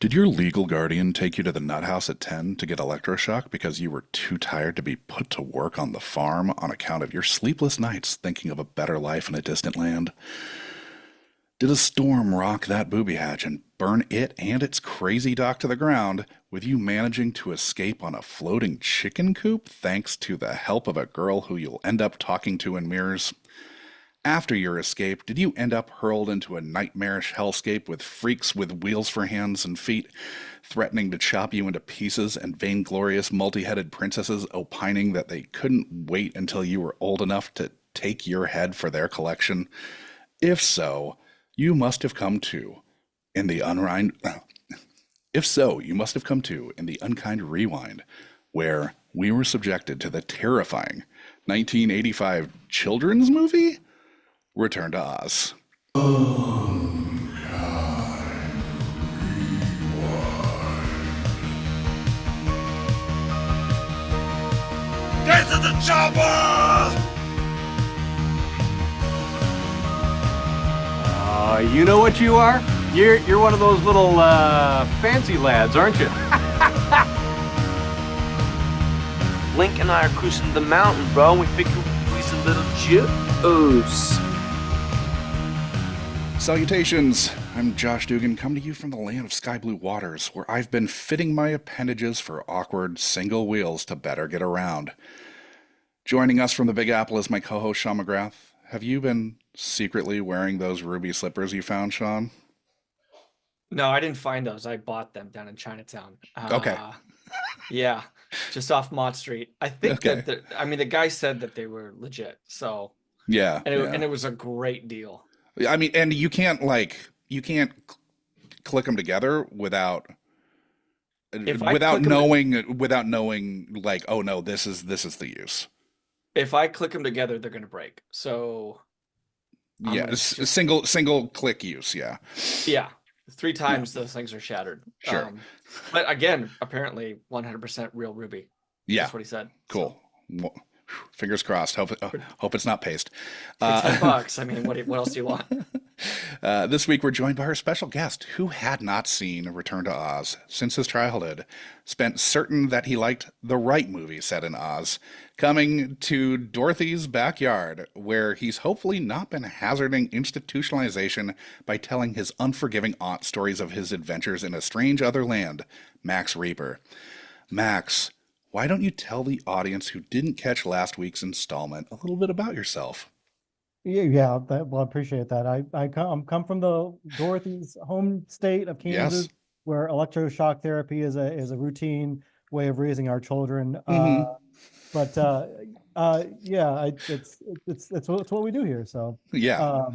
Did your legal guardian take you to the nut house at 10 to get electroshock because you were too tired to be put to work on the farm on account of your sleepless nights thinking of a better life in a distant land? Did a storm rock that booby hatch and burn it and its crazy dock to the ground, with you managing to escape on a floating chicken coop thanks to the help of a girl who you'll end up talking to in mirrors? After your escape, did you end up hurled into a nightmarish hellscape with freaks with wheels for hands and feet, threatening to chop you into pieces, and vainglorious multi-headed princesses opining that they couldn't wait until you were old enough to take your head for their collection? If so, you must have come to in the unrind. If so, you must have come to in the unkind rewind, where we were subjected to the terrifying 1985 children's movie Return to Oz. Get to the chopper! You know what you are? You're one of those little fancy lads, aren't you? Link and I are cruising the mountain, bro. We figure we'd some little juice. Salutations! I'm Josh Dugan, coming to you from the land of sky blue waters, where I've been fitting my appendages for awkward single wheels to better get around. Joining us from the Big Apple is my co-host Sean McGrath. Have you been secretly wearing those ruby slippers you found, Sean? No, I didn't find those. I bought them down in Chinatown. Okay. Yeah, just off Mott Street. I think Okay. that the guy said that they were legit. So Yeah. and it was a great deal. I mean, and you can't click them together without knowing like, oh no, this is the use. If I click them together, they're gonna break. So Yeah, single click use. Yeah. yeah, 3 times those things are shattered. Sure. But again, apparently 100% real ruby. Yeah. That's what he said. Cool. Well, fingers crossed. Hope it's not paste. For $10. I mean, what else do you want? This week we're joined by our special guest, who had not seen Return to Oz since his childhood, spent certain that he liked the right movie set in Oz, coming to Dorothy's backyard, where he's hopefully not been hazarding institutionalization by telling his unforgiving aunt stories of his adventures in a strange other land, Max Rieper. Max, why don't you tell the audience who didn't catch last week's installment a little bit about yourself? Yeah, well, I appreciate that. I'm come from the Dorothy's home state of Kansas, Yes. where electroshock therapy is a routine way of raising our children. Mhm. Yeah, it's what we do here. So Yeah.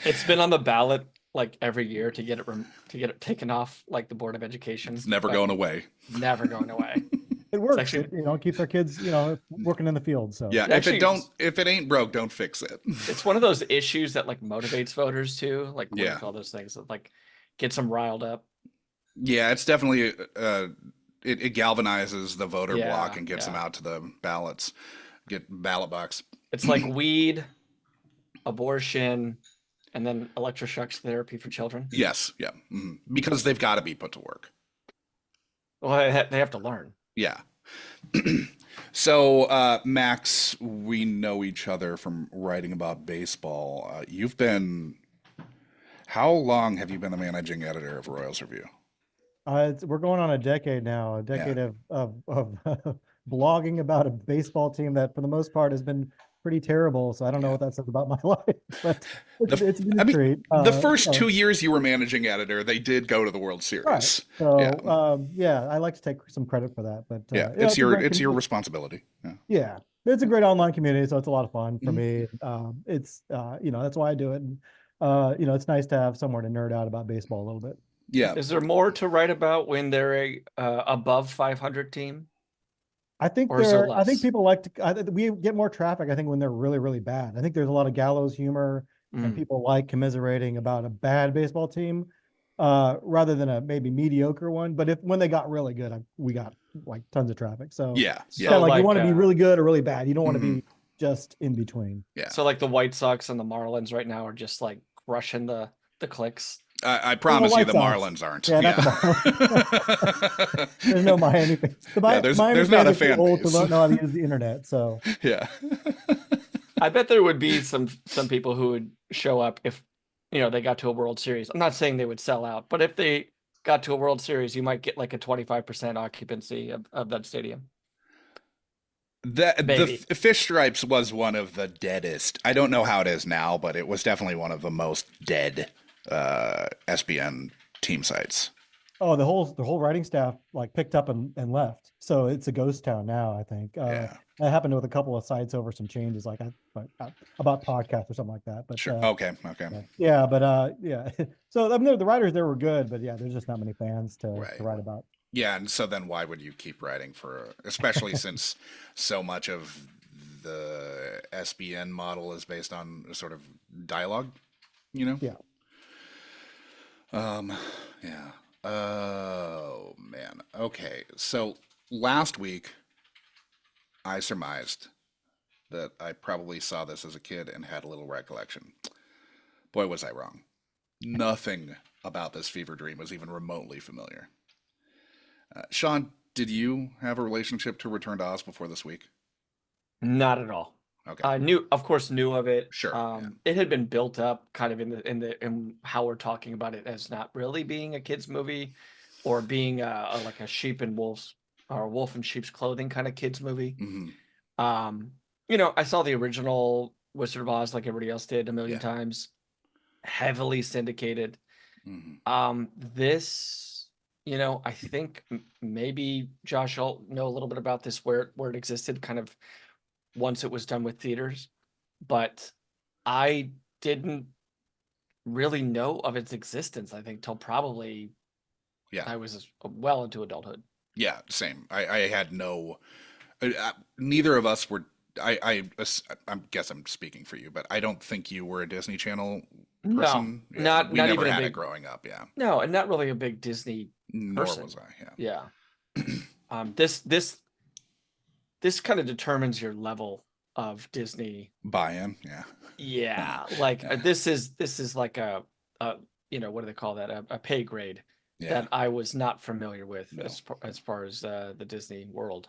It's been on the ballot like every year to get it taken off like the Board of Education. It's never but going away. Never going away. it works. actually- It keeps our kids working in the field. So Yeah, Actually, if it ain't broke, don't fix it. It's one of those issues that like motivates voters too. Like what do Yeah. you call those things that like gets them riled up? Yeah, it's definitely it galvanizes the voter Yeah, block and gets them yeah. out to the ballot box. It's like weed, abortion, and then electroshock therapy for children. Yes, yeah, because they've got to be put to work. Well, they have to learn. Yeah. So, Max, we know each other from writing about baseball. How long have you been the managing editor of Royals Review? we're going on a decade now. A decade of blogging about a baseball team that, for the most part, has been pretty terrible. So I don't know what that says about my life, but it's been great. The first 2 years you were managing editor, they did go to the World Series. Right. So Yeah. I like to take some credit for that. But Yeah, it's it's your responsibility. Yeah. Yeah, it's a great online community, so it's a lot of fun for me. It's that's why I do it. And, it's nice to have somewhere to nerd out about baseball a little bit. Yeah. Is there more to write about when they're a above 500 team? I think Or is there I think less? people we get more traffic, I think, when they're really, really bad. I think there's a lot of gallows humor and people like commiserating about a bad baseball team rather than a maybe mediocre one. But when they got really good, we got like tons of traffic. So Yeah. yeah, So, like you want to be like, really good or really bad. You don't want to be just in between. Yeah. So like the White Sox and the Marlins right now are just like crushing the the clicks. I promise you White the Sox. Marlins aren't. Yeah, not the Marlins. There's no Miami fans. There's Miami not a fans are too fan old base. to know how to use the internet. So Yeah. I bet there would be some people who would show up if they got to a World Series. I'm not saying they would sell out, but if they got to a World Series, you might get like a 25% occupancy of that stadium. The Fish Stripes was one of the deadest. I don't know how it is now, but it was definitely one of the most dead SBN team sites. the whole writing staff like picked up and left. So it's a ghost town now, I think. Yeah. That happened with a couple of sites over some changes, like about podcasts or something like that. But Sure. Okay. yeah, but yeah. So I mean, the writers there were good, but yeah, there's just not many fans to write about. Yeah, and so then why would you keep writing especially since so much of the SBN model is based on sort of dialogue, Yeah. Yeah. Oh, man. Okay. So last week, I surmised that I probably saw this as a kid and had a little recollection. Boy, was I wrong. Nothing about this fever dream was even remotely familiar. Sean, did you have a relationship to Return to Oz before this week? Not at all. Okay. I knew of it. Sure. It had been built up kind of in how we're talking about it as not really being a kids movie, or being like a sheep and wolves or wolf in sheep's clothing kind of kids movie. Mm-hmm. I saw the original Wizard of Oz like everybody else did a million times, heavily syndicated. Mm-hmm. This, I think maybe Josh will know a little bit about this where it existed kind of once it was done with theaters, but I didn't really know of its existence, I think, till probably I was well into adulthood. Yeah, same. I had no, neither of us were, I guess I'm speaking for you, but I don't think you were a Disney Channel person. No, not we never even had a big, it growing up, No, and not really a big Disney person. Nor was I, yeah. This kind of determines your level of Disney buy-in, like this is like a what do they call that, a pay grade that I was not familiar with as far as the Disney world.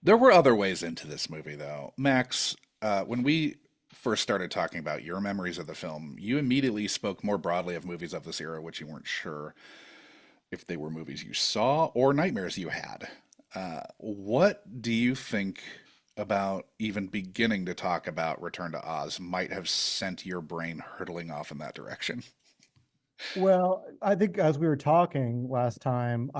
There were other ways into this movie, though. Max, when we first started talking about your memories of the film, you immediately spoke more broadly of movies of this era, which you weren't sure if they were movies you saw or nightmares you had. What do you think about even beginning to talk about Return to Oz might have sent your brain hurtling off in that direction? Well, I think as we were talking last time,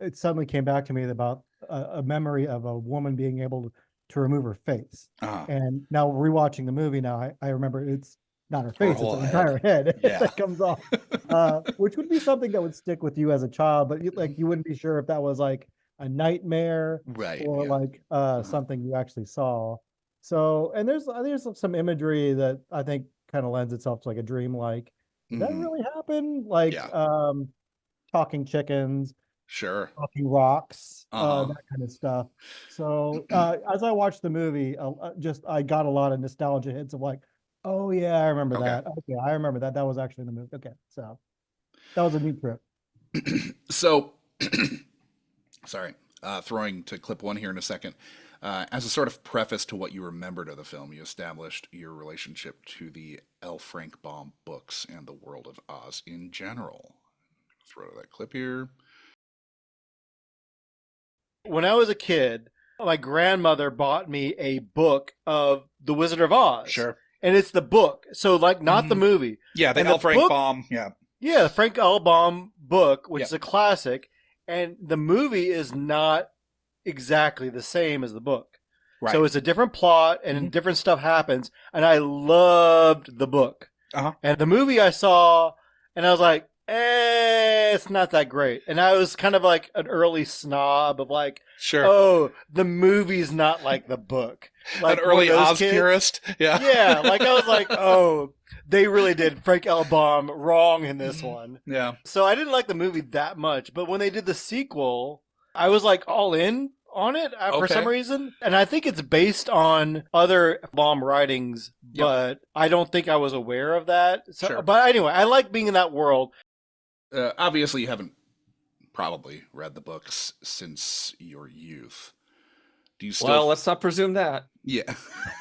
it suddenly came back to me about a memory of a woman being able to remove her face. And now rewatching the movie now, I remember it's not her face, it's her entire head that comes off, which would be something that would stick with you as a child, but you wouldn't be sure if that was like a nightmare or like something you actually saw. So, and there's some imagery that I think kind of lends itself to like a dream-like. Did that really happen? Like talking chickens, talking rocks, that kind of stuff. So as I watched the movie, I got a lot of nostalgia hits of like, oh yeah, I remember that. Okay, I remember that. That was actually in the movie. Okay, so that was a neat trip. So, sorry, throwing to clip one here in a second. As a sort of preface to what you remembered of the film, you established your relationship to the L. Frank Baum books and the world of Oz in general. Throw that clip here. When I was a kid, my grandmother bought me a book of The Wizard of Oz. Sure. And it's the book. So, like, not the movie. Yeah, the L. Frank Baum. Yeah. Yeah, the Frank L. Baum book, which is a classic. And the movie is not exactly the same as the book. Right. So it's a different plot and different stuff happens. And I loved the book. And the movie I saw, and I was like, it's not that great. And I was kind of like an early snob of like, oh, the movie's not like the book. Like an early Oz purist. Yeah. Yeah. Like I was like, oh, they really did Frank L. Baum wrong in this one. Yeah. So I didn't like the movie that much. But when they did the sequel, I was like all in on it for some Okay. reason, and I think it's based on other Baum writings, but I don't think I was aware of that. So, Sure. but anyway, I like being in that world. Obviously, you haven't probably read the books since your youth. Do you still? Well, let's not presume that. Yeah.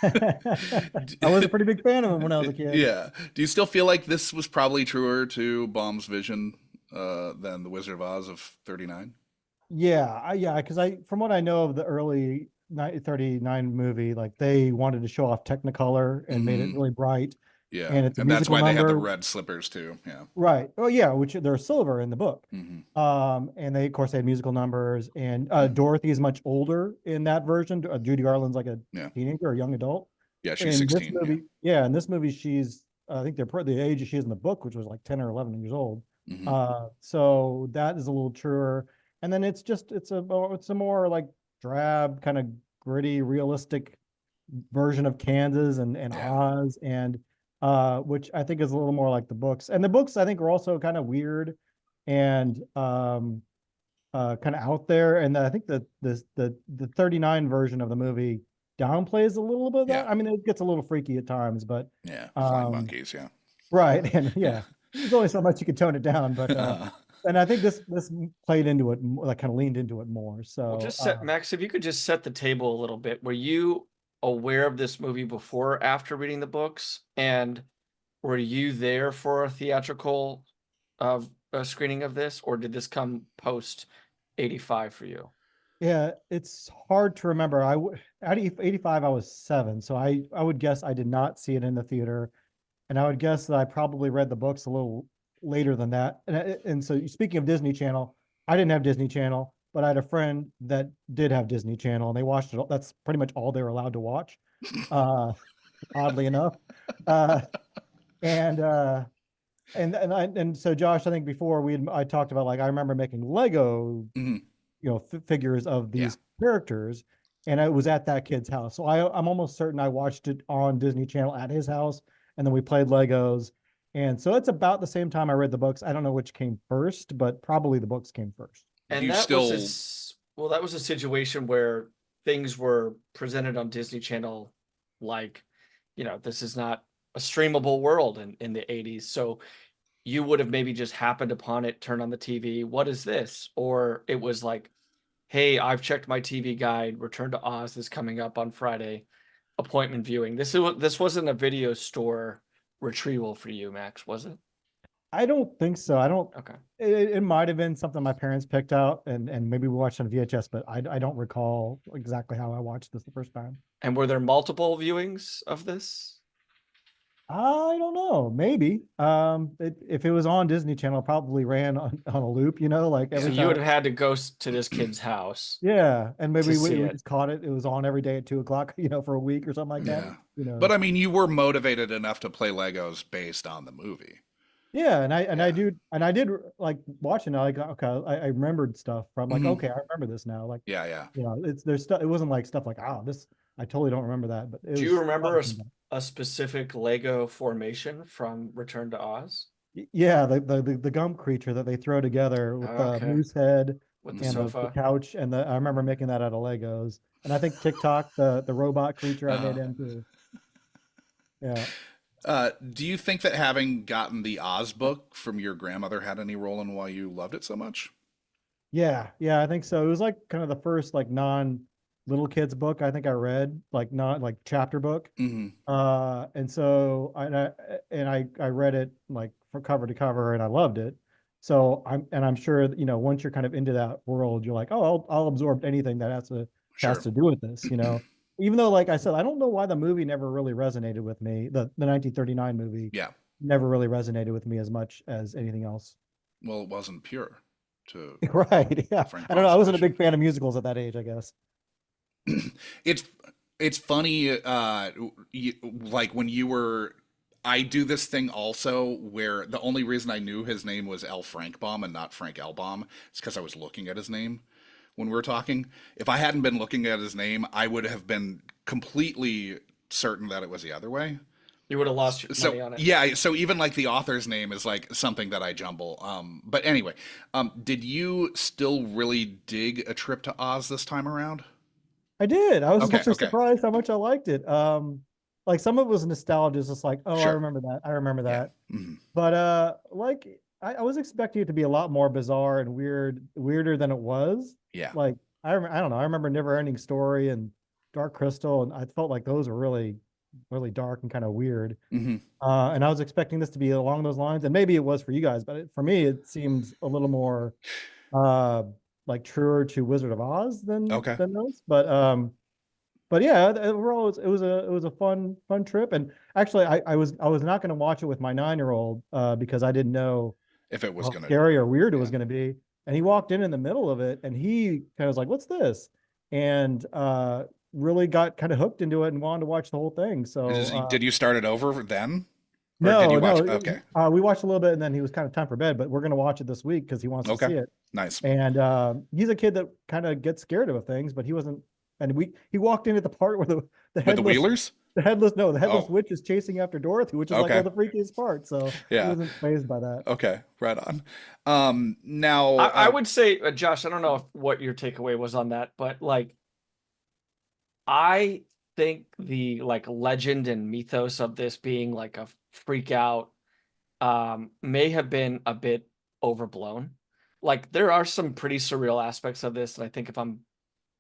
I was a pretty big fan of him when I was a kid. Yeah. Do you still feel like this was probably truer to Baum's vision than The Wizard of Oz of 39? Yeah, because from what I know of the early 39 movie, like they wanted to show off Technicolor and made it really bright, Yeah. and it's a And that's musical why they had the number, red slippers too. Yeah. right? Oh yeah, which they're silver in the book. Hmm. And they of course they had musical numbers, and Dorothy is much older in that version. Judy Garland's like a Yeah. teenager or young adult. Yeah, she's In this 16. movie, in this movie, she's I think they're the age she is in the book, which was like 10 or 11 years old. Yeah. Hmm. So that is a little truer. And then it's a more like drab, kind of gritty, realistic version of Kansas and Yeah. Oz, and which I think is a little more like the books. And the books I think are also kind of weird and kind of out there. And I think the 39 version of the movie downplays a little bit of that. Yeah. I mean, it gets a little freaky at times, but Yeah. Flying monkeys. Yeah. right. And yeah, there's only so much you can tone it down, but and I think this played into it, like kind of leaned into it more. So Well, just set Max, if you could just set the table a little bit. Were you aware of this movie before or after reading the books? And were you there for a theatrical screening of this, or did this come post 85 for you? yeah, it's hard to remember. At 85, I was 7, so I would guess I did not see it in the theater, and I would guess that I probably read the books a little later than that. And so speaking of Disney Channel, I didn't have Disney Channel, but I had a friend that did have Disney Channel, and they watched it. That's pretty much all they were allowed to watch, oddly enough. Uh, and so Josh, I think before I talked about, like, I remember making Lego, Hmm. figures of these characters, and it was at that kid's house. So I'm almost certain I watched it on Disney Channel at his house, and then we played Legos. And so it's about the same time I read the books. I don't know which came first, but probably the books came first. And You that still- that was a situation where things were presented on Disney Channel like, this is not a streamable world in the 80s. So you would have maybe just happened upon it, turned on the TV. What is this? Or it was like, hey, I've checked my TV guide. Return to Oz is coming up on Friday. Appointment viewing. This wasn't a video store retrieval for you, Max, was it? I don't think so. I don't. Okay. It might have been something my parents picked out, and maybe we watched on VHS, but I don't recall exactly how I watched this the first time. And were there multiple viewings of this? I don't know. Maybe. If it was on Disney Channel, it probably ran on a loop. Like So every you time. would have had to go to this kid's house. Yeah, and maybe to see we it. just caught it. It was on every day at 2 o'clock, for a week or something like that. But I mean, you were motivated enough to play Legos based on the movie. Yeah, I did like watching it. Like, okay, I remembered stuff from, like, okay, I remember this now. Like, Yeah. there's stuff. It wasn't like stuff like, this I totally don't remember that. But Do you remember a specific Lego formation from Return to Oz? Yeah, the gum creature that they throw together with the moose head With the and the sofa. couch, and I remember making that out of Legos. And I think TikTok, the robot creature, I made him too. Yeah. Do you think that having gotten the Oz book from your grandmother had any role in why you loved it so much? Yeah, I think so. It was like kind of the first like non little kids book I think I read, like not like chapter book. Mm-hmm. And so I read it like from cover to cover, and I loved it. So I'm sure that, once you're kind of into that world, you're like, oh, I'll absorb anything that has to do with this, Even though, like I said, I don't know why the movie never really resonated with me. The 1939 movie, never really resonated with me as much as anything else. Well, it wasn't pure. Right? Yeah. I don't know. I wasn't a big fan of musicals at that age, I guess. It's funny. Like when you were. I do this thing also where the only reason I knew his name was L. Frank Baum and not Frank L. Baum is because I was looking at his name when we were talking. If I hadn't been looking at his name, I would have been completely certain that it was the other way. You would have lost your money So on it. yeah, so even like the author's name is like something that I jumble. But anyway, did you still really dig A Trip to Oz this time around? I did. I was Okay, actually okay, surprised how much I liked it. Like some of it was nostalgia, just like, oh, I sure, remember that. I remember yeah, that. hmm But like I was expecting it to be a lot more bizarre and weirder than it was. yeah, Like I don't know. I remember Never Ending Story and Dark Crystal, and I felt like those were really dark and kind of weird. hmm And I was expecting this to be along those lines, and maybe it was for you guys, but for me, it seemed a little more uh like truer to Wizard of Oz okay. than those. But yeah, overall, it was a fun trip. And actually, I was not going to watch it with my 9 year old because I didn't know If it was how gonna, scary or weird it yeah. was going to be. And he walked in the middle of it, and he kind of was like, "What's this?" And really got kind of hooked into it and wanted to watch the whole thing. So Did you start it over then, or did no, you watch? no, Okay, we watched a little bit, and then he was kind of time for bed. But we're going to watch it this week because he wants to okay, see it. nice. And he's a kid that kind of gets scared of things, but he wasn't. And he walked in at the part where the With the headless Wheelers? the headless Oh, witch is chasing after Dorothy, which is like one okay, of the freakiest parts. So he yeah, wasn't fazed by that. okay, right on. Now, I would say, Josh, I don't know what your takeaway was on that, but like, I think the like legend and mythos of this being like a freak out may have been a bit overblown. Like there are some pretty surreal aspects of this, and I think if I'm,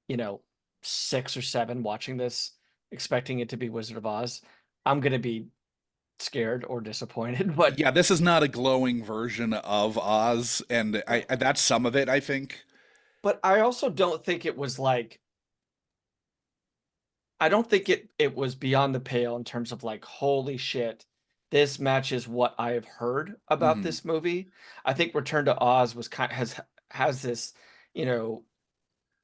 you know, 6 or 7 watching this, expecting it to be Wizard of Oz, I'm gonna be scared or disappointed. But yeah, this is not a glowing version of Oz, and that's some of it, I think. I also don't think it was like I don't think it was beyond the pale in terms of like, holy shit, this matches what I have heard about hmm this movie. I think Return to Oz was has this, you know,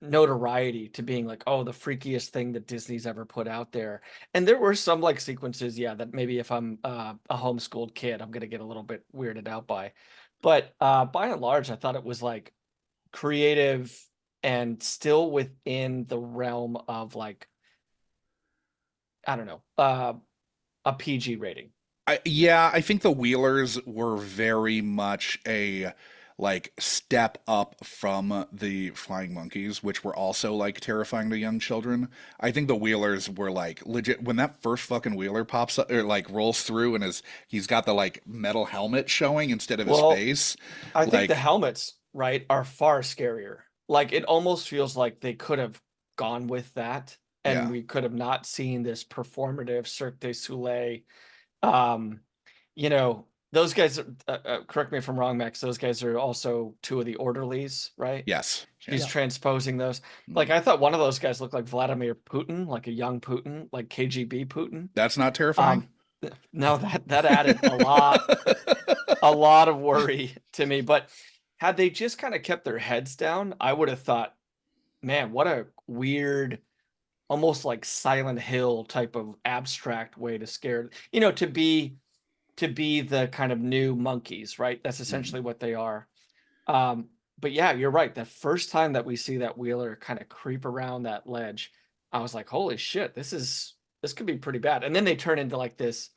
notoriety to being like, oh, the freakiest thing that Disney's ever put out there. And there were some like sequences, yeah, that maybe if I'm a homeschooled kid, I'm gonna get a little bit weirded out by. But by and large, I thought it was like creative and still within the realm of like, I don't know, a PG rating. Yeah, I think the Wheelers were very much a like step up from the Flying Monkeys, which were also like terrifying to young children. I think the Wheelers were like legit when that first fucking Wheeler pops up or like rolls through and he's got the like metal helmet showing instead of his Well, face. I think the Like, helmets, right, are far scarier. Like it almost feels like they could have gone with that and yeah. we could have not seen this performative Cirque du Soleil. Um, you know, those guys, correct me if I'm wrong, Max, those guys are also 2 of the orderlies, right? Yes. She's Yeah. transposing those. Like Mhm. I thought one of those guys looked like Vladimir Putin, like a young Putin, like KGB Putin. That's not terrifying. Um, no, that added a lot of worry to me. But had they just kind of kept their heads down, I would have thought, man, what a weird, almost like Silent Hill type of abstract way to scare, you know, to be the kind of new monkeys, right? That's Mhm. essentially what they are. Um, but yeah, you're right. The first time that we see that Wheeler kind of creep around that ledge, I was like, holy shit, this could be pretty bad. And then they turn into like this,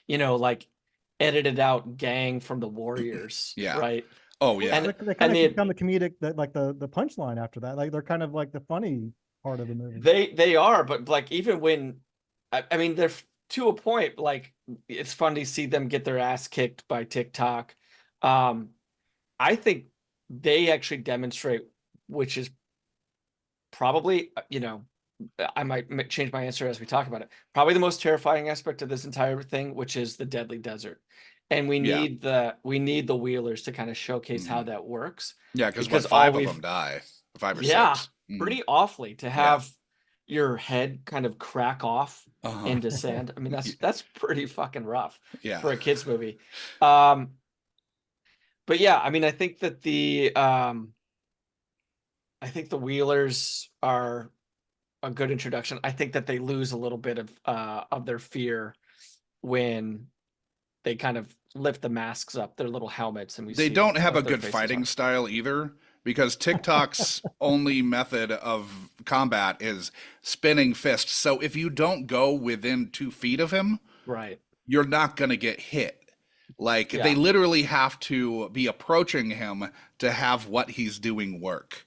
you know, like edited out gang from the Warriors, Yeah. right? Oh Well, yeah. they kind And of become the comedic, like the punchline after that. Like they're kind of like the funny part of the movie. they are, but like even when I mean they're to a point, like it's fun to see them get their ass kicked by TikTok. Um, I think they actually demonstrate, which is probably, you know, I might change my answer as we talk about it. Probably the most terrifying aspect of this entire thing, which is the deadly desert. And Yeah. we need the Wheelers to kind of showcase how Mhm. that works. Yeah, because what Because all 5 of them we've die? 5 or yeah, 6. Mhm. pretty awfully to Yeah. have your head kind of crack off Uh-huh. into sand. I mean, Y- that's pretty fucking rough Yeah. for a kids movie. Um, but yeah, I mean, I think the Wheelers are a good introduction. I think that they lose a little bit of their fear when they kind of lift the masks up, their little helmets, and we They see don't have a what their good faces fighting are. style either because TikTok's only method of combat is spinning fists. So if you don't go within 2 feet of him, Right. you're not going to get hit. Like Yeah. they literally have to be approaching him to have what he's doing work.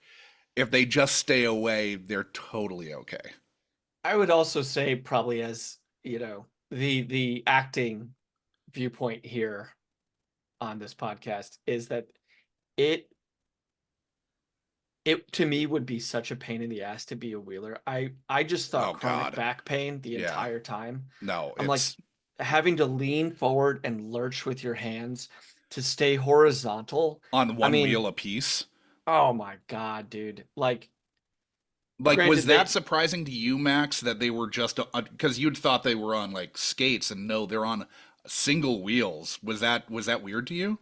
If they just stay away, they're totally okay. I would also say probably as, the acting viewpoint here on this podcast is that it to me would be such a pain in the ass to be a wheeler. I just thought Oh, chronic God. back pain the Yeah. entire time. No, I'm like having to lean forward and lurch with your hands to stay horizontal. on I one mean, wheel apiece. oh my God, dude. Like Like, granted, was that they- surprising to you, Max, that they were just because you'd thought they were on like skates, and no, they're on single wheels. Was that weird to you?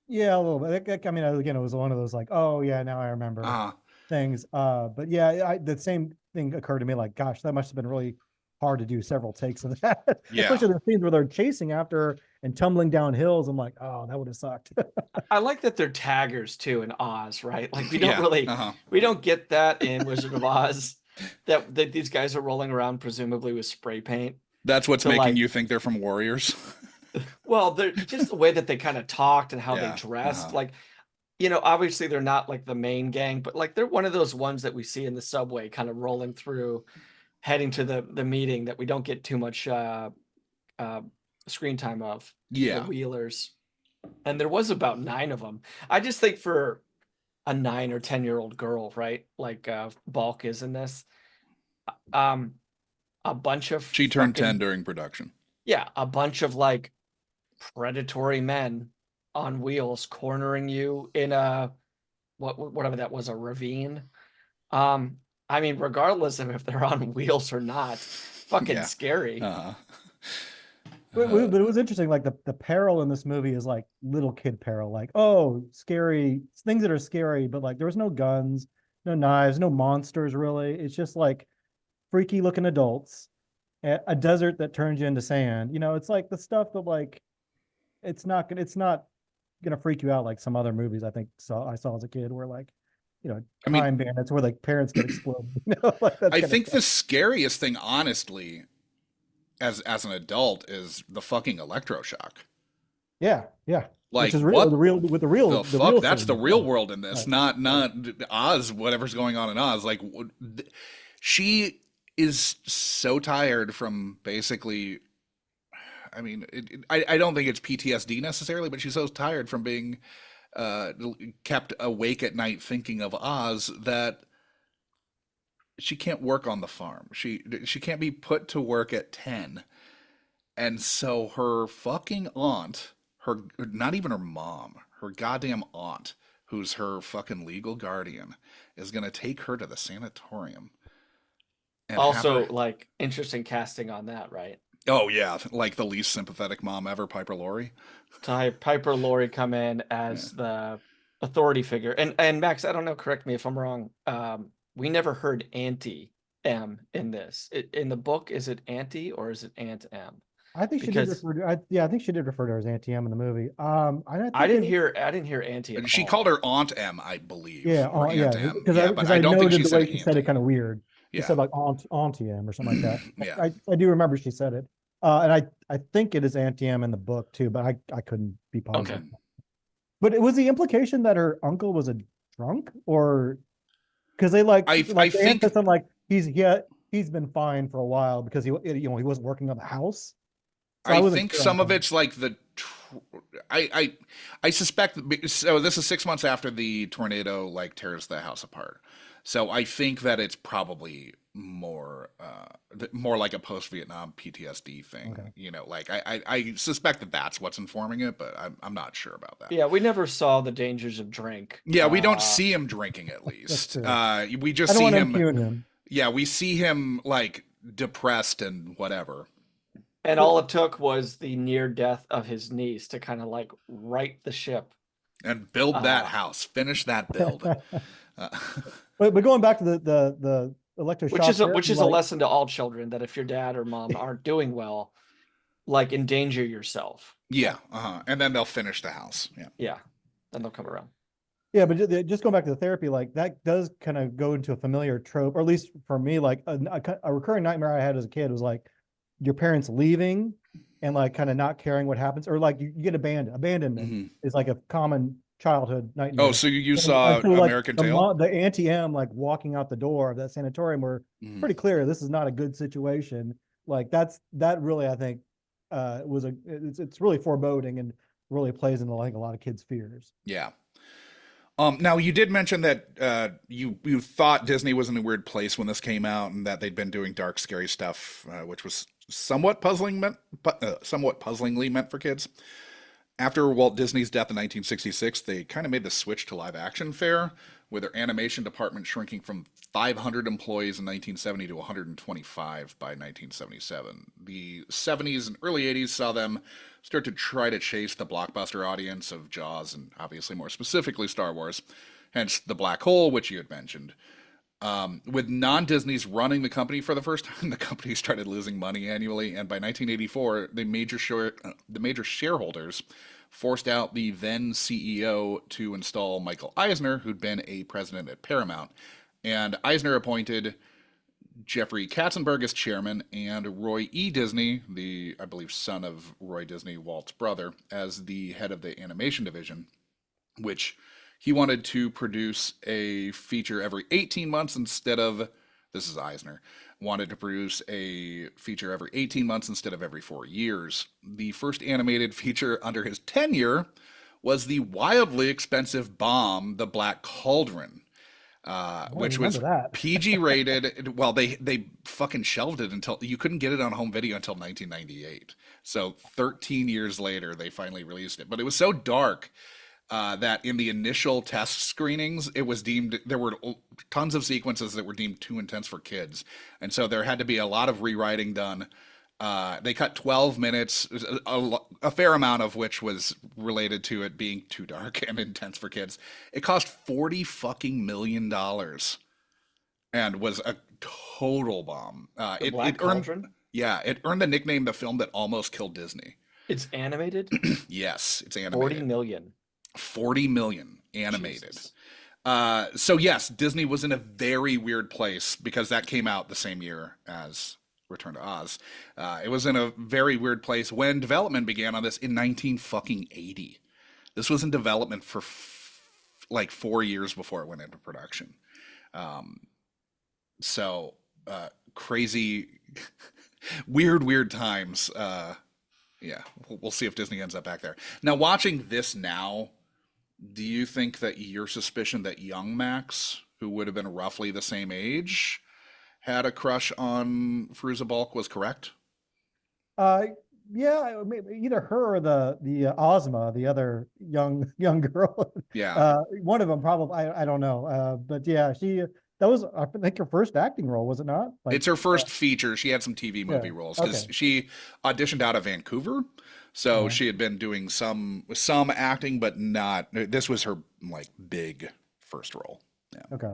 Yeah, a little bit. I mean, again, it was one of those like, oh yeah, now I remember Uh, things. But yeah, the same thing occurred to me. Like, gosh, that must have been really hard to do several takes of that. Yeah. Especially the scenes where they're chasing after and tumbling down hills. I'm like, oh, that would have sucked. I like that they're taggers too in Oz, right? Like we don't Yeah, really uh-huh. we don't get that in Wizard of Oz that these guys are rolling around presumably with spray paint. That's what's So, making like- you think they're from Warriors. Well, they're just the way that they kind of talked and how Yeah, they dressed. uh-huh. Like, obviously they're not like the main gang, but like they're one of those ones that we see in the subway kind of rolling through, heading to the meeting that we don't get too much screen time of. Yeah. The Wheelers. And there was about 9 of them. I just think for a 9 or 10-year-old girl, right? Like Balk is in this. A bunch of She turned fucking- 10 during production. Yeah, a bunch of like predatory men on wheels cornering you in a whatever that was, a ravine. I mean, regardless of if they're on wheels or not, fucking Yeah. scary. Uh-huh. But it was interesting. Like the peril in this movie is like little kid peril. Like, oh, scary things that are scary, but like there was no guns, no knives, no monsters really. It's just like freaky looking adults, a desert that turns you into sand. It's like the stuff that like it's not gonna freak you out like some other movies I saw as a kid where like I mean- time bandits where like parents get exploded. Like that I kind of think stuff. the scariest thing, honestly, as an adult, is the fucking electroshock. Yeah. Like, Which is real, what the real the real fuck? That's thing. the real world in this, Right. not Oz. Whatever's going on in Oz. Like, she is so tired from basically. I mean, I don't think it's PTSD necessarily, but she's so tired from being kept awake at night thinking of Oz that she can't work on the farm. She can't be put to work at 10. And so her fucking aunt, not even her mom, her goddamn aunt, who's her fucking legal guardian, is going to take her to the sanatorium. And have Also, her- like interesting casting on that, right? oh yeah, like the least sympathetic mom ever, Piper Laurie. To have Piper Laurie come in as the authority figure. And Max, I don't know, correct me if I'm wrong. We never heard Auntie M in this. In the book, is it Auntie or is it Aunt M? I think she did Because- refer to. I think she did refer to her as Auntie M in the movie. I didn't hear Auntie at She all. called her Aunt M, I believe. Yeah, or Aunt yeah, M. because Yeah, but I don't think noted she the said way she said it Auntie. kind of weird. She Yeah. said like Auntie M or something like that. Yeah. I do remember she said it, and I think it is Auntie M in the book too, but I couldn't be positive. Okay. But it was the implication that her uncle was a drunk, or because they like I the aunt think- said something like he's been fine for a while because he wasn't working on the house. So I wasn't think sure some on of that. it's like I suspect. So this is 6 months after the tornado like tears the house apart. So I think that it's probably more like a post-Vietnam PTSD thing. Okay. Like I suspect that that's what's informing it, but I'm not sure about that. Yeah, we never saw the dangers of drink. Yeah, we don't see him drinking at least. true. We just I don't see want to him. impugn him. Yeah, we see him like depressed and whatever. And all it took was the near death of his niece to kind of like right the ship. And build that house, finish that build. But going back to the electroshock, Which is a like, lesson to all children that if your dad or mom aren't doing well, like endanger yourself. Yeah, and then they'll finish the house. Yeah. Yeah, then they'll come around. Yeah, but just going back to the therapy, like that does kind of go into a familiar trope, or at least for me, like a recurring nightmare I had as a kid was like your parents leaving and like kind of not caring what happens, or like you get abandoned. Abandonment is like a common childhood nightmare. Oh, so you And saw so like American Tail? the Auntie M like walking out the door of that sanatorium were pretty clear this is not a good situation. Like that really I think it's really foreboding and really plays into like a lot of kids' fears. Yeah. Now you did mention that you thought Disney was in a weird place when this came out, and that they'd been doing dark, scary stuff, which was somewhat puzzlingly meant for kids. After Walt Disney's death in 1966, they kind of made the switch to live action fare, with their animation department shrinking from 500 employees in 1970 to 125 by 1977. The 70s and early 80s saw them start to try to chase the blockbuster audience of Jaws and obviously more specifically Star Wars, hence the black hole, which you had mentioned. With non-Disney's running the company for the first time, the company started losing money annually, and by 1984, the major shareholders forced out the then CEO to install Michael Eisner, who'd been a president at Paramount. And Eisner appointed Jeffrey Katzenberg as chairman and Roy E. Disney, the, I believe, son of Roy Disney, Walt's brother, as the head of the animation division, which he wanted to produce a feature every 18 months instead of, this is Eisner, wanted to produce a feature every 18 months instead of every 4 years. The first animated feature under his tenure was the wildly expensive Baum, The Black Cauldron, which was PG rated. Well, they fucking shelved it until you couldn't get it on home video until 1998. So 13 years later, they finally released it. But it was so dark that in the initial test screenings, it was deemed, there were tons of sequences that were deemed too intense for kids. And so there had to be a lot of rewriting done. They cut 12 minutes, a fair amount of which was related to it being too dark and intense for kids. It cost $40 million and was a total bomb. Black Cauldron? It earned the nickname the film that almost killed Disney. It's animated? Yes, it's animated. 40 million. 40 million animated. So yes, Disney was in a very weird place because that came out the same year as Return to Oz. It was in a very weird place when development began on this in 1980. This was in development for like 4 years before it went into production. So crazy, weird times. Yeah, we'll see if Disney ends up back there. Now, watching this now, do you think that your suspicion that young Max, who would have been roughly the same age, had a crush on Fairuza Balk was correct? Yeah, either her or the Ozma, the other young girl. Yeah. One of them probably. I don't know. But yeah, that was I think her first acting role, was it not? Like, it's her first feature. She had some TV movie roles because she auditioned out of Vancouver. So she had been doing some acting, but not. This was her like big first role. Yeah. Okay.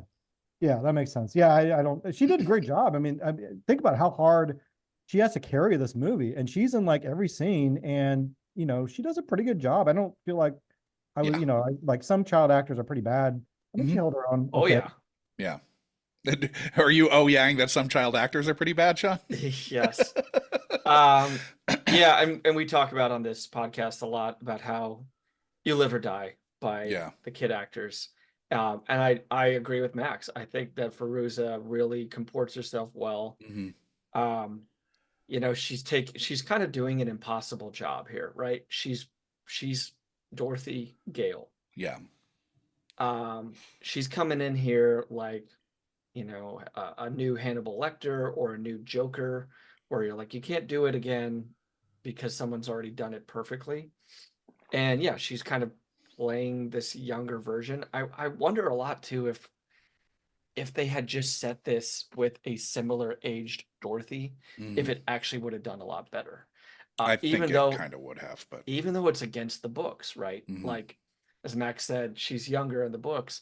Yeah, that makes sense. Yeah, I don't. She did a great job. I mean, think about how hard she has to carry this movie, and she's in like every scene, and she does a pretty good job. I don't feel like I would, like some child actors are pretty bad. I think she held her own. Oh yeah. Yeah. Are you yang that some child actors are pretty bad, Sean? Yes. Yeah, and we talk about on this podcast a lot about how you live or die by the kid actors. And I agree with Max. I think that Fairuza really comports herself well. She's kind of doing an impossible job here, right? She's Dorothy Gale. Yeah. She's coming in here like, a new Hannibal Lecter or a new Joker, where you're like, you can't do it again because someone's already done it perfectly. And yeah, she's kind of playing this younger version. I wonder a lot too if they had just set this with a similar aged Dorothy, if it actually would have done a lot better. I think it kind of would have, but even though it's against the books, right? Like as Max said, she's younger in the books.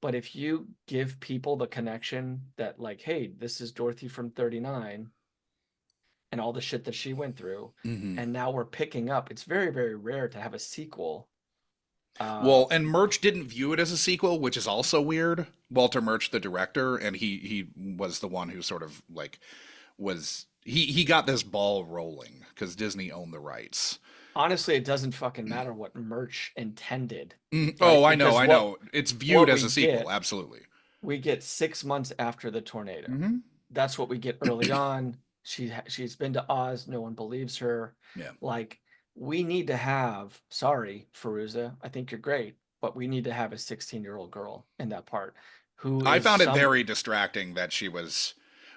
But if you give people the connection that like, hey, this is Dorothy from 39 and all the shit that she went through, and now we're picking up, it's very, very rare to have a sequel. Well, and Murch didn't view it as a sequel, which is also weird. Walter Murch, the director, and he was the one who sort of like was he got this ball rolling because Disney owned the rights. Honestly, it doesn't fucking matter what Murch intended, Oh, right? I know, Because I know. It's viewed what as we a sequel, get, absolutely. we get 6 months after the tornado. Mm-hmm. That's what we get early on. She's been to Oz. No one believes her. Yeah. Like, we need to have. Sorry, Fairuza. I think you're great, but we need to have a 16-year-old girl in that part, who I is found it some. very distracting that she was.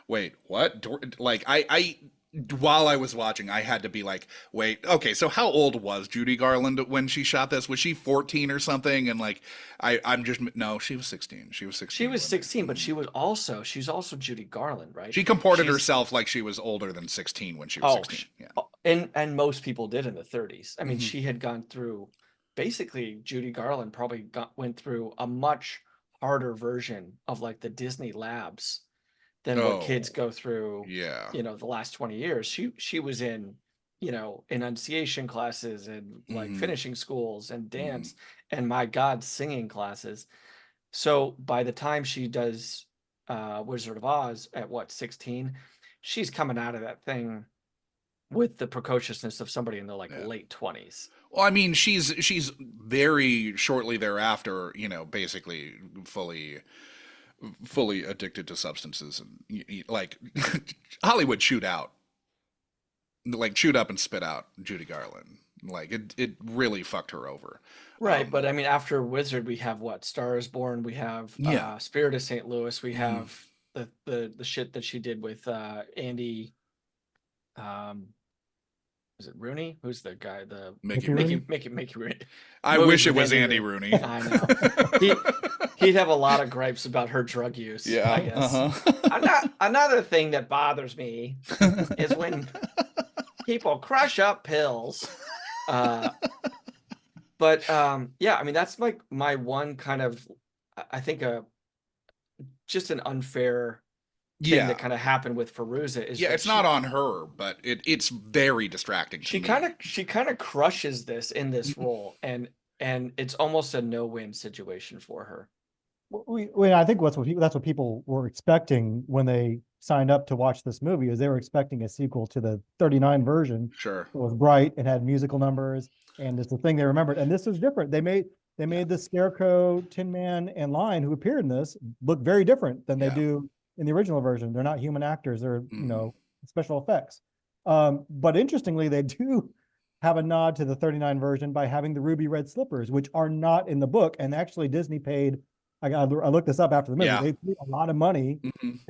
Wait, what? Like while I was watching, I had to be like, wait, okay, so how old was Judy Garland when she shot this? Was she 14 or something? And like, I'm just no, she was 16. She was 16. She was 16, but she's also Judy Garland, right? She comported She's herself like she was older than 16 when she was oh, 16. Yeah. and most people did in the 30s. I mean, Mhm. she had gone through basically Judy Garland probably went through a much harder version of like the Disney labs than what kids Oh, go through, yeah. the last 20 years. She was in, enunciation classes and like Mhm. finishing schools and Mhm. dance and my God, singing classes. So by the time she does Wizard of Oz at what, 16, she's coming out of that thing with the precociousness of somebody in their like Yeah. late 20s. Well, I mean, she's very shortly thereafter, basically fully addicted to substances and like Hollywood chewed up and spit out Judy Garland. Like it really fucked her over. Right, but I mean, after Wizard, we have what? Star is Born. We have Yeah. Spirit of St. Louis. We Mhm. have the shit that she did with Andy. Is it Rooney? Who's the guy? The Mickey Rooney? Rooney. Mickey Rooney. I Movies wish it with was Andy Rooney. I know. He'd have a lot of gripes about her drug use. Yeah. I guess. Uh-huh. Another thing that bothers me is when people crush up pills. But yeah, I mean that's like my one kind of, I think just an unfair thing Yeah. that kind of happened with Fairuza is Yeah, that it's not on her, but it's very distracting to she me. kind of crushes this in this role, and it's almost a no-win situation for her. I think that's what people were expecting when they signed up to watch this movie, is they were expecting a sequel to the 39 version. Sure. It was bright and had musical numbers, and it's the thing they remembered. And this is different. They made the Scarecrow, Tin Man, and Lion, who appeared in this, look very different than they Yeah. do in the original version. They're not human actors; they're Mhm. special effects. But interestingly, they do have a nod to the 39 version by having the ruby red slippers, which are not in the book. And actually, Disney paid. I looked this up after the movie. Yeah. They paid a lot of money Mhm.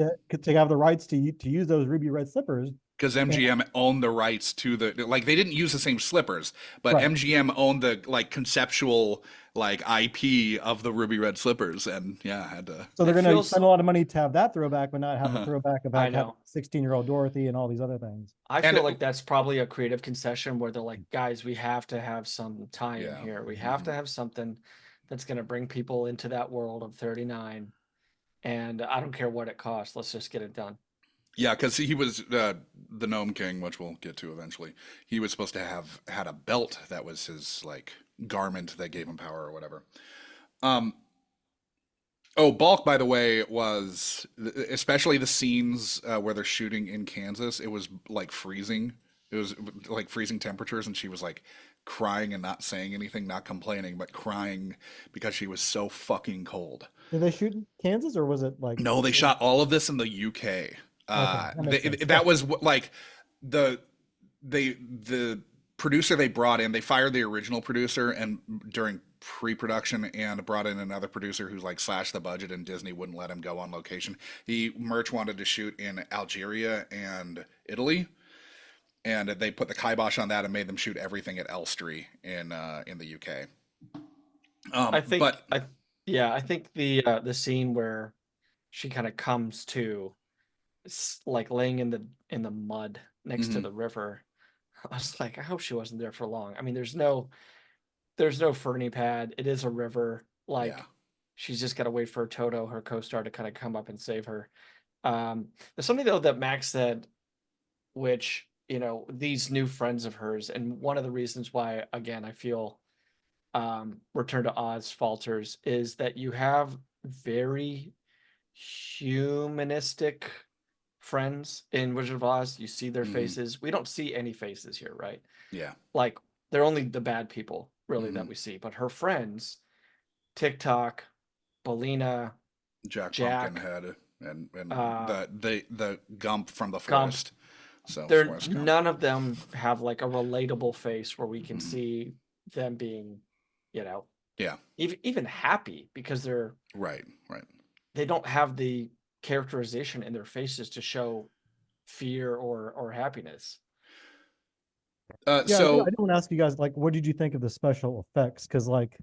to have the rights to use those ruby red slippers. Because MGM owned the rights to they didn't use the same slippers, but Right. MGM owned the conceptual IP of the ruby red slippers, and yeah, had to. So they're It going to feels- spend a lot of money to have that throwback, but not have the Uh-huh. throwback of I having know. 16-year-old Dorothy and all these other things. I And feel like that's probably a creative concession where they're like, guys, we have to have some tie in Yeah. here. We have to Mhm. have something that's going to bring people into that world of 39. And I don't care what it costs. Let's just get it done. Yeah, because he was the Gnome King, which we'll get to eventually. He was supposed to have had a belt that was his garment that gave him power or whatever. Oh, Balk, by the way, was especially the scenes where they're shooting in Kansas. It was like freezing. It was like freezing temperatures, and she was like crying and not saying anything, not complaining, but crying because she was so fucking cold. Did they shoot in Kansas, or was it like? No, they shot all of this in the UK. Okay, that makes sense. That was the the producer they brought in. They fired the original producer and during pre-production and brought in another producer who's slashed the budget, and Disney wouldn't let him go on location. Murch wanted to shoot in Algeria and Italy, and they put the kibosh on that and made them shoot everything at Elstree in the UK. I think, but I think the scene where she kind of comes to, like laying in the mud next to Mhm. the river. I was like, I hope she wasn't there for long. I mean, there's no ferny pad. It is a river. Like, Yeah. she's just got to wait for Toto, her co-star, to kind of come up and save her. There's something though that Max said, which these new friends of hers, and one of the reasons why, again, I feel Return to Oz falters is that you have very humanistic friends in Wizard of Oz. You see their Mhm. faces. We don't see any faces here, right? Yeah. Like they're only the bad people really that Mhm. we see. But her friends, TikTok, Belina, Jack Jack, Pumpkinhead and uh, the Gump from the Gump, forest. So they're Forrest Gump. none of them have like a relatable face where we can Mhm. see them being, you know, Yeah. even happy because Right. they don't have the characterization in their faces to show fear or happiness. Yeah, I So did want to ask you guys, like, what did you think of the special effects? Because, like,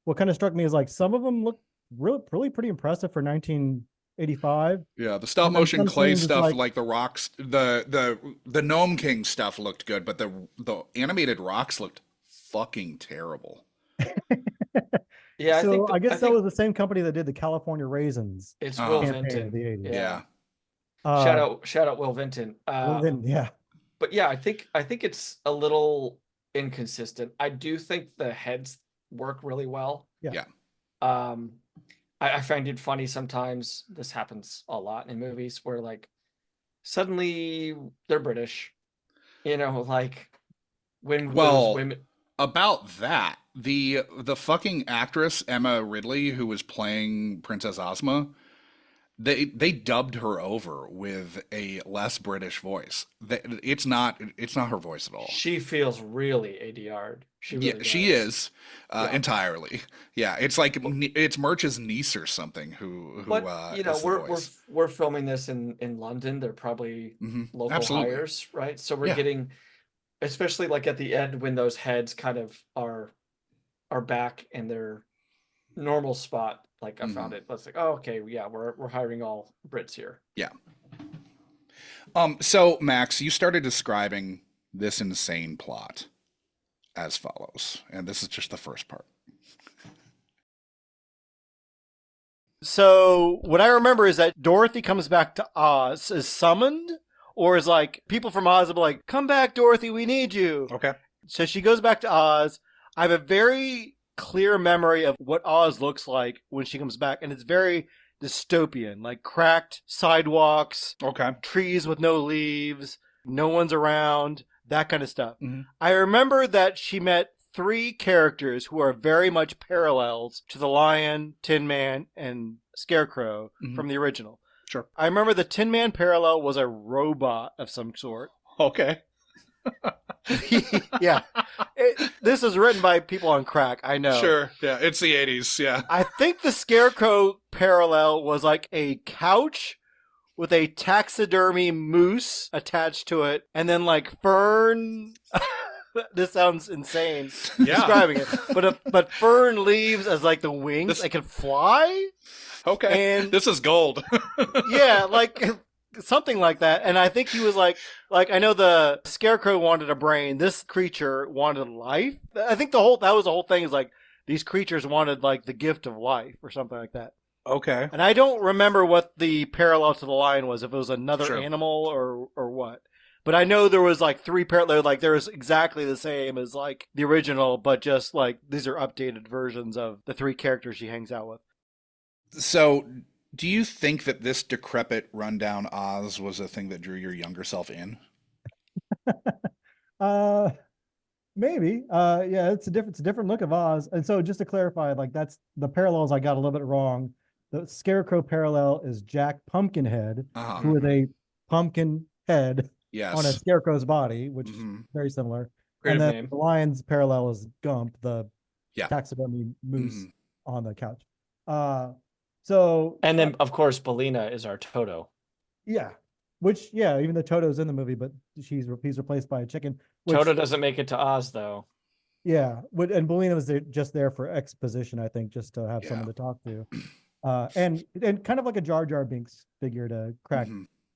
what kind of struck me is like some of them look really pretty impressive for 1985, yeah, the stop and then motion some clay scenes it's stuff, like, like the rocks, the Gnome King stuff looked good, but the animated rocks looked fucking terrible. Yeah, so I I guess that think was the same company that did the California Raisins it's Oh. Will campaign of Vinton. the 80s. Yeah. Yeah. Shout out Will Vinton. Well, then, yeah, But yeah, I think it's a little inconsistent. I do think the heads work really well. yeah. Yeah. Um, I find it funny sometimes. This happens a lot in movies where like suddenly they're British, you know, like when those Well, women. about that, the fucking actress Emma Ridley, who was playing Princess Ozma, they dubbed her over with a less British voice. It's not her voice at all. She feels really ADR'd. She Yeah, really she does. is Yeah. entirely. Yeah, it's like it's Merch's niece or something who But you know, is the voice. we're filming this in London. They're probably local Absolutely. hires, right? So we're Yeah. getting, especially like at the end when those heads kind of are back in their normal spot. Like I found it. I was like, oh, okay, yeah, we're hiring all Brits here. Yeah. So Max, you started describing this insane plot as follows, and this is just the first part. So what I remember is that Dorothy comes back to Oz, is summoned, or is like people from Oz will be like, "Come back, Dorothy, we need you." Okay. So she goes back to Oz. I have a very clear memory of what Oz looks like when she comes back, and it's very dystopian, like cracked sidewalks, Okay. trees with no leaves, no one's around, that kind of stuff. Mhm. I remember that she met 3 characters who are very much parallels to the Lion, Tin Man, and Scarecrow from the original. Sure. I remember the Tin Man parallel was a robot of some sort. Okay. Yeah. This is written by people on crack, I know. Sure. Yeah, it's the 80s. Yeah. I think the Scarecrow parallel was like a couch with a taxidermy moose attached to it, and then like fern. This sounds insane describing it, but fern leaves as like the wings. They can fly. Okay. And this is gold. yeah, like something like that. And I think he was like I know the Scarecrow wanted a brain. This creature wanted life. I think that was the whole thing. Is like these creatures wanted like the gift of life or something like that. Okay. And I don't remember what the parallel to the lion was. If it was another Sure. animal or what. But I know there was like 3 parallel. Like there was exactly the same as like the original, but just like these are updated versions of the 3 characters she hangs out with. So, do you think that this decrepit, rundown Oz was a thing that drew your younger self in? Maybe. Yeah, it's a different look of Oz. And so just to clarify, like that's the parallels I got a little bit wrong. The Scarecrow parallel is Jack Pumpkinhead, Uh-huh. who is a pumpkin head Yes. on a scarecrow's body, which is very similar. Creative and then name. the lion's parallel is Gump, the Yeah. taxidermy moose on the couch. So And then of course Belina is our Toto. yeah, which even though Toto's in the movie, but he's replaced by a chicken. Which, Toto doesn't make it to Oz though. yeah, and Belina was just there for exposition, I think, just to have someone to talk to, and kind of like a Jar Jar Binks figure to crack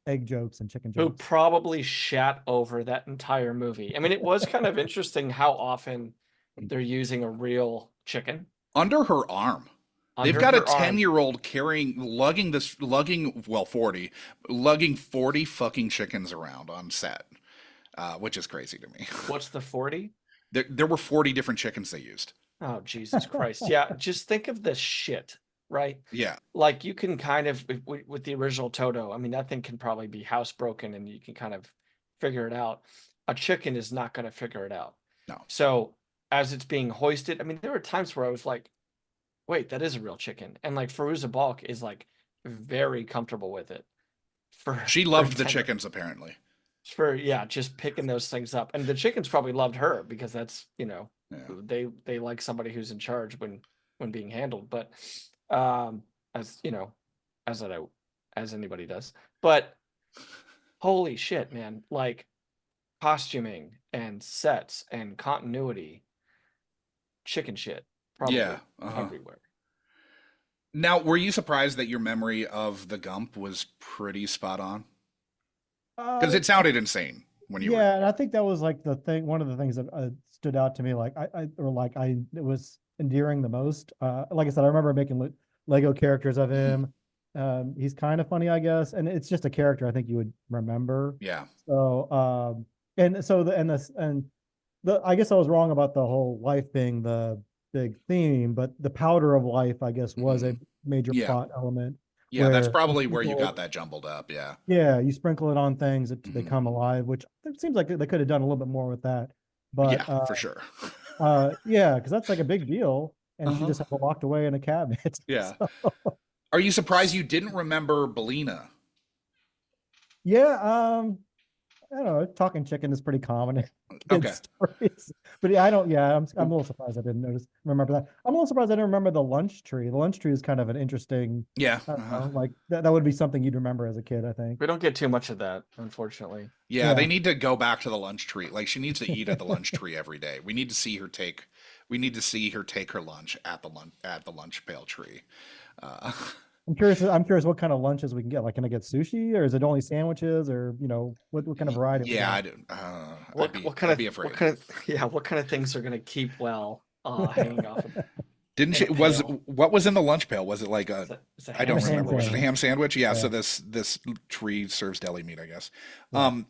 egg jokes and chicken Who jokes. probably shat over that entire movie. I mean, it was kind of interesting how often they're using a real chicken Under her arm. They've got a 10-year-old lugging 40 fucking chickens around on set, which is crazy to me. What's the 40? There were 40 different chickens they used. Oh, Jesus Christ. Yeah, just think of the shit right? Yeah. Like you can kind of with the original Toto, I mean that thing can probably be housebroken and you can kind of figure it out. A chicken is not going to figure it out. No. So as it's being hoisted, I mean there were times where I was like, wait, that is a real chicken. And like Fairuza Balk is like very comfortable with it. She loved the chickens apparently. Yeah, just picking those things up. And the chickens probably loved her because that's, they like somebody who's in charge when being handled. But as you know, as anybody does. But holy shit, man, like costuming and sets and continuity, chicken shit probably everywhere. Now, were you surprised that your memory of the Gump was pretty spot on? Because it sounded insane when you were. Yeah, and I think that was like the thing. One of the things that stood out to me, like it was endearing the most. Like I said, I remember making Lego characters of him. He's kind of funny, I guess, and it's just a character I think you would remember. Yeah. So, I guess I was wrong about the whole life being the big theme, but the powder of life, I guess, was a major plot element. Yeah, that's probably where you got that jumbled up. Yeah. Yeah, you sprinkle it on things that they come alive, which it seems like they could have done a little bit more with that. But yeah, for sure. Yeah, because that's like a big deal, and she just had locked away in a cabinet. Yeah. So. Are you surprised you didn't remember Belina? Yeah, I don't know. Talking chicken is pretty common in kids' stories. But yeah, I don't. Yeah, I'm a little surprised I didn't remember that. I'm a little surprised I didn't remember the lunch tree. The lunch tree is kind of an interesting. Yeah. Like that would be something you'd remember as a kid, I think. We don't get too much of that, unfortunately. Yeah, they need to go back to the lunch tree. Like she needs to eat at the lunch tree every day. We need to see her take. We need to see her take her lunch at the lunch pail tree. I'm curious what kind of lunches we can get. Like, can I get sushi, or is it only sandwiches, or what kind of variety? Yeah, what kind of things are going to keep hanging off of? Didn't she? What was in the lunch pail? Was it like I don't remember. Was it a ham sandwich? Yeah. So this tree serves deli meat, I guess. Yeah.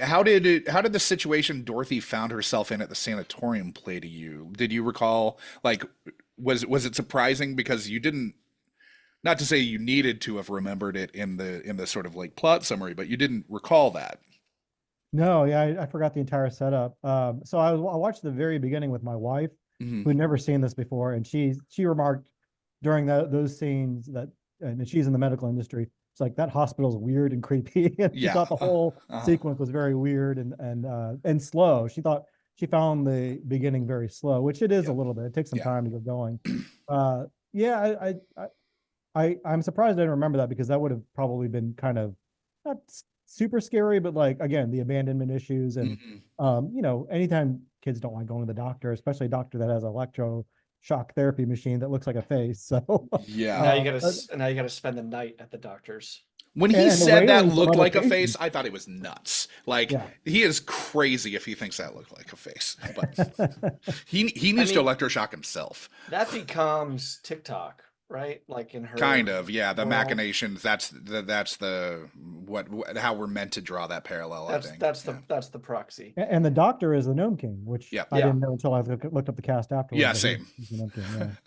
How did the situation Dorothy found herself in at the sanatorium play to you? Did you recall? Like, was it surprising because you didn't? Not to say you needed to have remembered it in the sort of like plot summary, but you didn't recall that. No, yeah, I forgot the entire setup. So I watched the very beginning with my wife, who'd never seen this before, and she remarked during those scenes and she's in the medical industry. It's like that hospital's weird and creepy. And she thought the whole sequence was very weird and slow. She found the beginning very slow, which it is a little bit. It takes some time to get going. I'm surprised I didn't remember that because that would have probably been kind of not super scary, but like, again, the abandonment issues and, anytime kids don't like going to the doctor, especially a doctor that has an electroshock therapy machine that looks like a face. So yeah, now you gotta spend the night at the doctor's. When he said that looked like a face, I thought it was nuts. Like he is crazy if he thinks that looked like a face. But he needs to electroshock himself. That becomes TikTok. Right, like in her kind of, the machinations. That's the how we're meant to draw that parallel. I think that's the proxy. And the doctor is the Gnome King, which I didn't know until I looked up the cast afterwards. Yeah, same.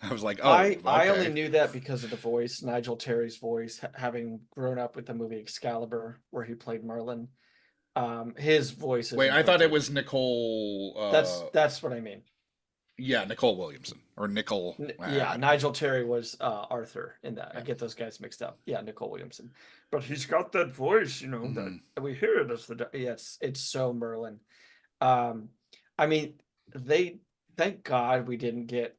I was like, I only knew that because of the voice, Nigel Terry's voice, having grown up with the movie Excalibur, where he played Merlin. His voice. Wait, I thought it was Nicole. That's what I mean. Yeah, Nicole Williamson or Nicole. Nigel Terry was Arthur in that. I get those guys mixed up. Yeah, Nicole Williamson, but he's got that voice, that we hear it as the. Yes, it's so Merlin. I mean, thank God we didn't get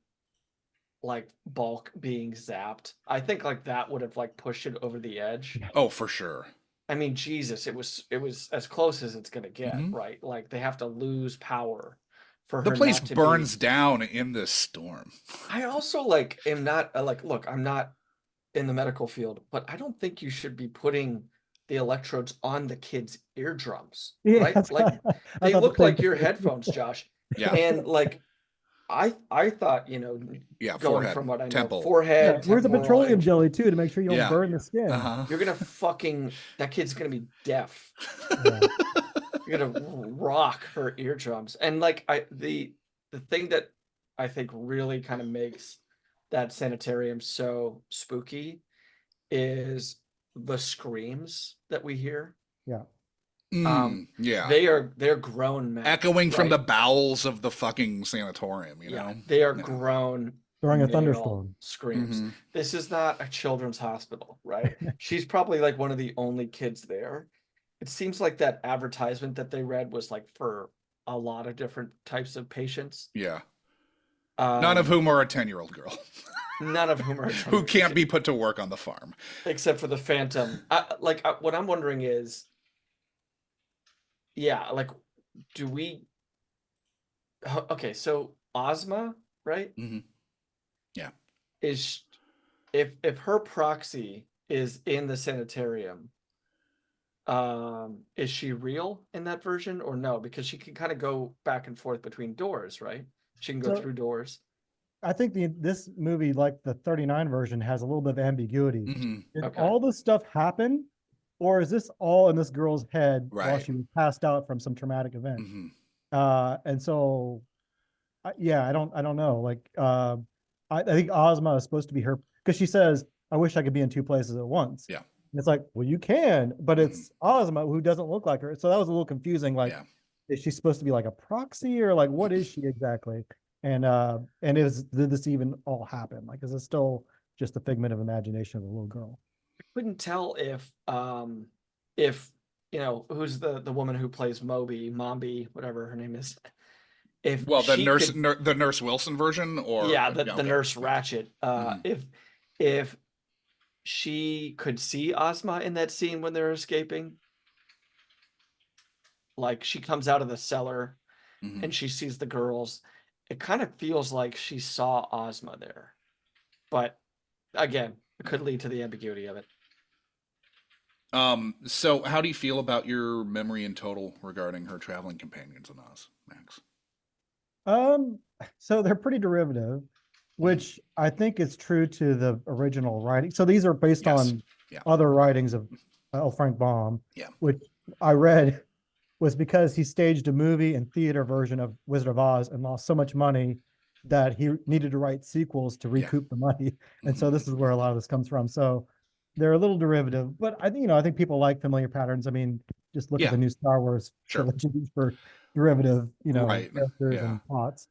like Bulk being zapped. I think like that would have like pushed it over the edge. Oh, for sure. I mean, Jesus, it was as close as it's gonna get, right? Like they have to lose power. The place burns down in this storm. I also am not look, I'm not in the medical field, but I don't think you should be putting the electrodes on the kids' eardrums, right? Like they look like your headphones, Josh. Yeah. And I thought, going forehead, from what I know, temple. Forehead. Where's the petroleum jelly too to make sure you don't burn the skin? You're gonna that kid's gonna be deaf. You're gonna rock her eardrums, and the thing that I think really kind of makes that sanitarium so spooky is the screams that we hear. Yeah. Yeah. They're grown men. Echoing from right? the bowels of the fucking sanatorium, you know? They are Yeah. grown During a male thunderstorm. screams. Mhm. This is not a children's hospital, right? She's probably like one of the only kids there. It seems like that advertisement that they read was like for a lot of different types of patients. Yeah. None of whom are a 10-year-old girl. None of whom are Who can't be put to work on the farm. except for the Phantom. What I'm wondering is, yeah, like, do we? Okay, so Ozma, right? Mm-hmm. Yeah. Is if her proxy is in the sanitarium, is she real in that version or no? Because she can kind of go back and forth between doors, right? She can go So- through doors. I think this movie, like the 39 version, has a little bit of ambiguity. Mm-hmm. Did Okay. all this stuff happen, or is this all in this girl's head while Right. she was passed out from some traumatic event? Mm-hmm. And so, yeah, I don't know. Like, I think Ozma is supposed to be her, because she says, "I wish I could be in two places at once." Yeah. And it's like, well, you can, but it's Ozma who doesn't look like her. So that was a little confusing. Like, Yeah. is she supposed to be like a proxy, or like what is she exactly? And did this even all happen? Like, is it still just a figment of imagination of a little girl? Couldn't tell if who's the woman who plays Mombi, whatever her name is. If Well, the she nurse, could- the Nurse Wilson version, or the okay. nurse Ratchet. If she could see Ozma in that scene when they're escaping, like she comes out of the cellar Mhm. and she sees the girls, it kind of feels like she saw Ozma there. But again, it could lead to the ambiguity of it. So how do you feel about your memory in total regarding her traveling companions in Oz, Max? So they're pretty derivative, which I think is true to the original writing. So these are based Yes. on Yeah. other writings of Frank Baum, Yeah. which I read was because he staged a movie and theater version of Wizard of Oz and lost so much money that he needed to write sequels to recoup the money. And so this is where a lot of this comes from. So they're a little derivative, but I think people like familiar patterns. I mean, just look Yeah. at the new Star Wars Sure. trilogy for derivative, Right. characters Yeah. and plots.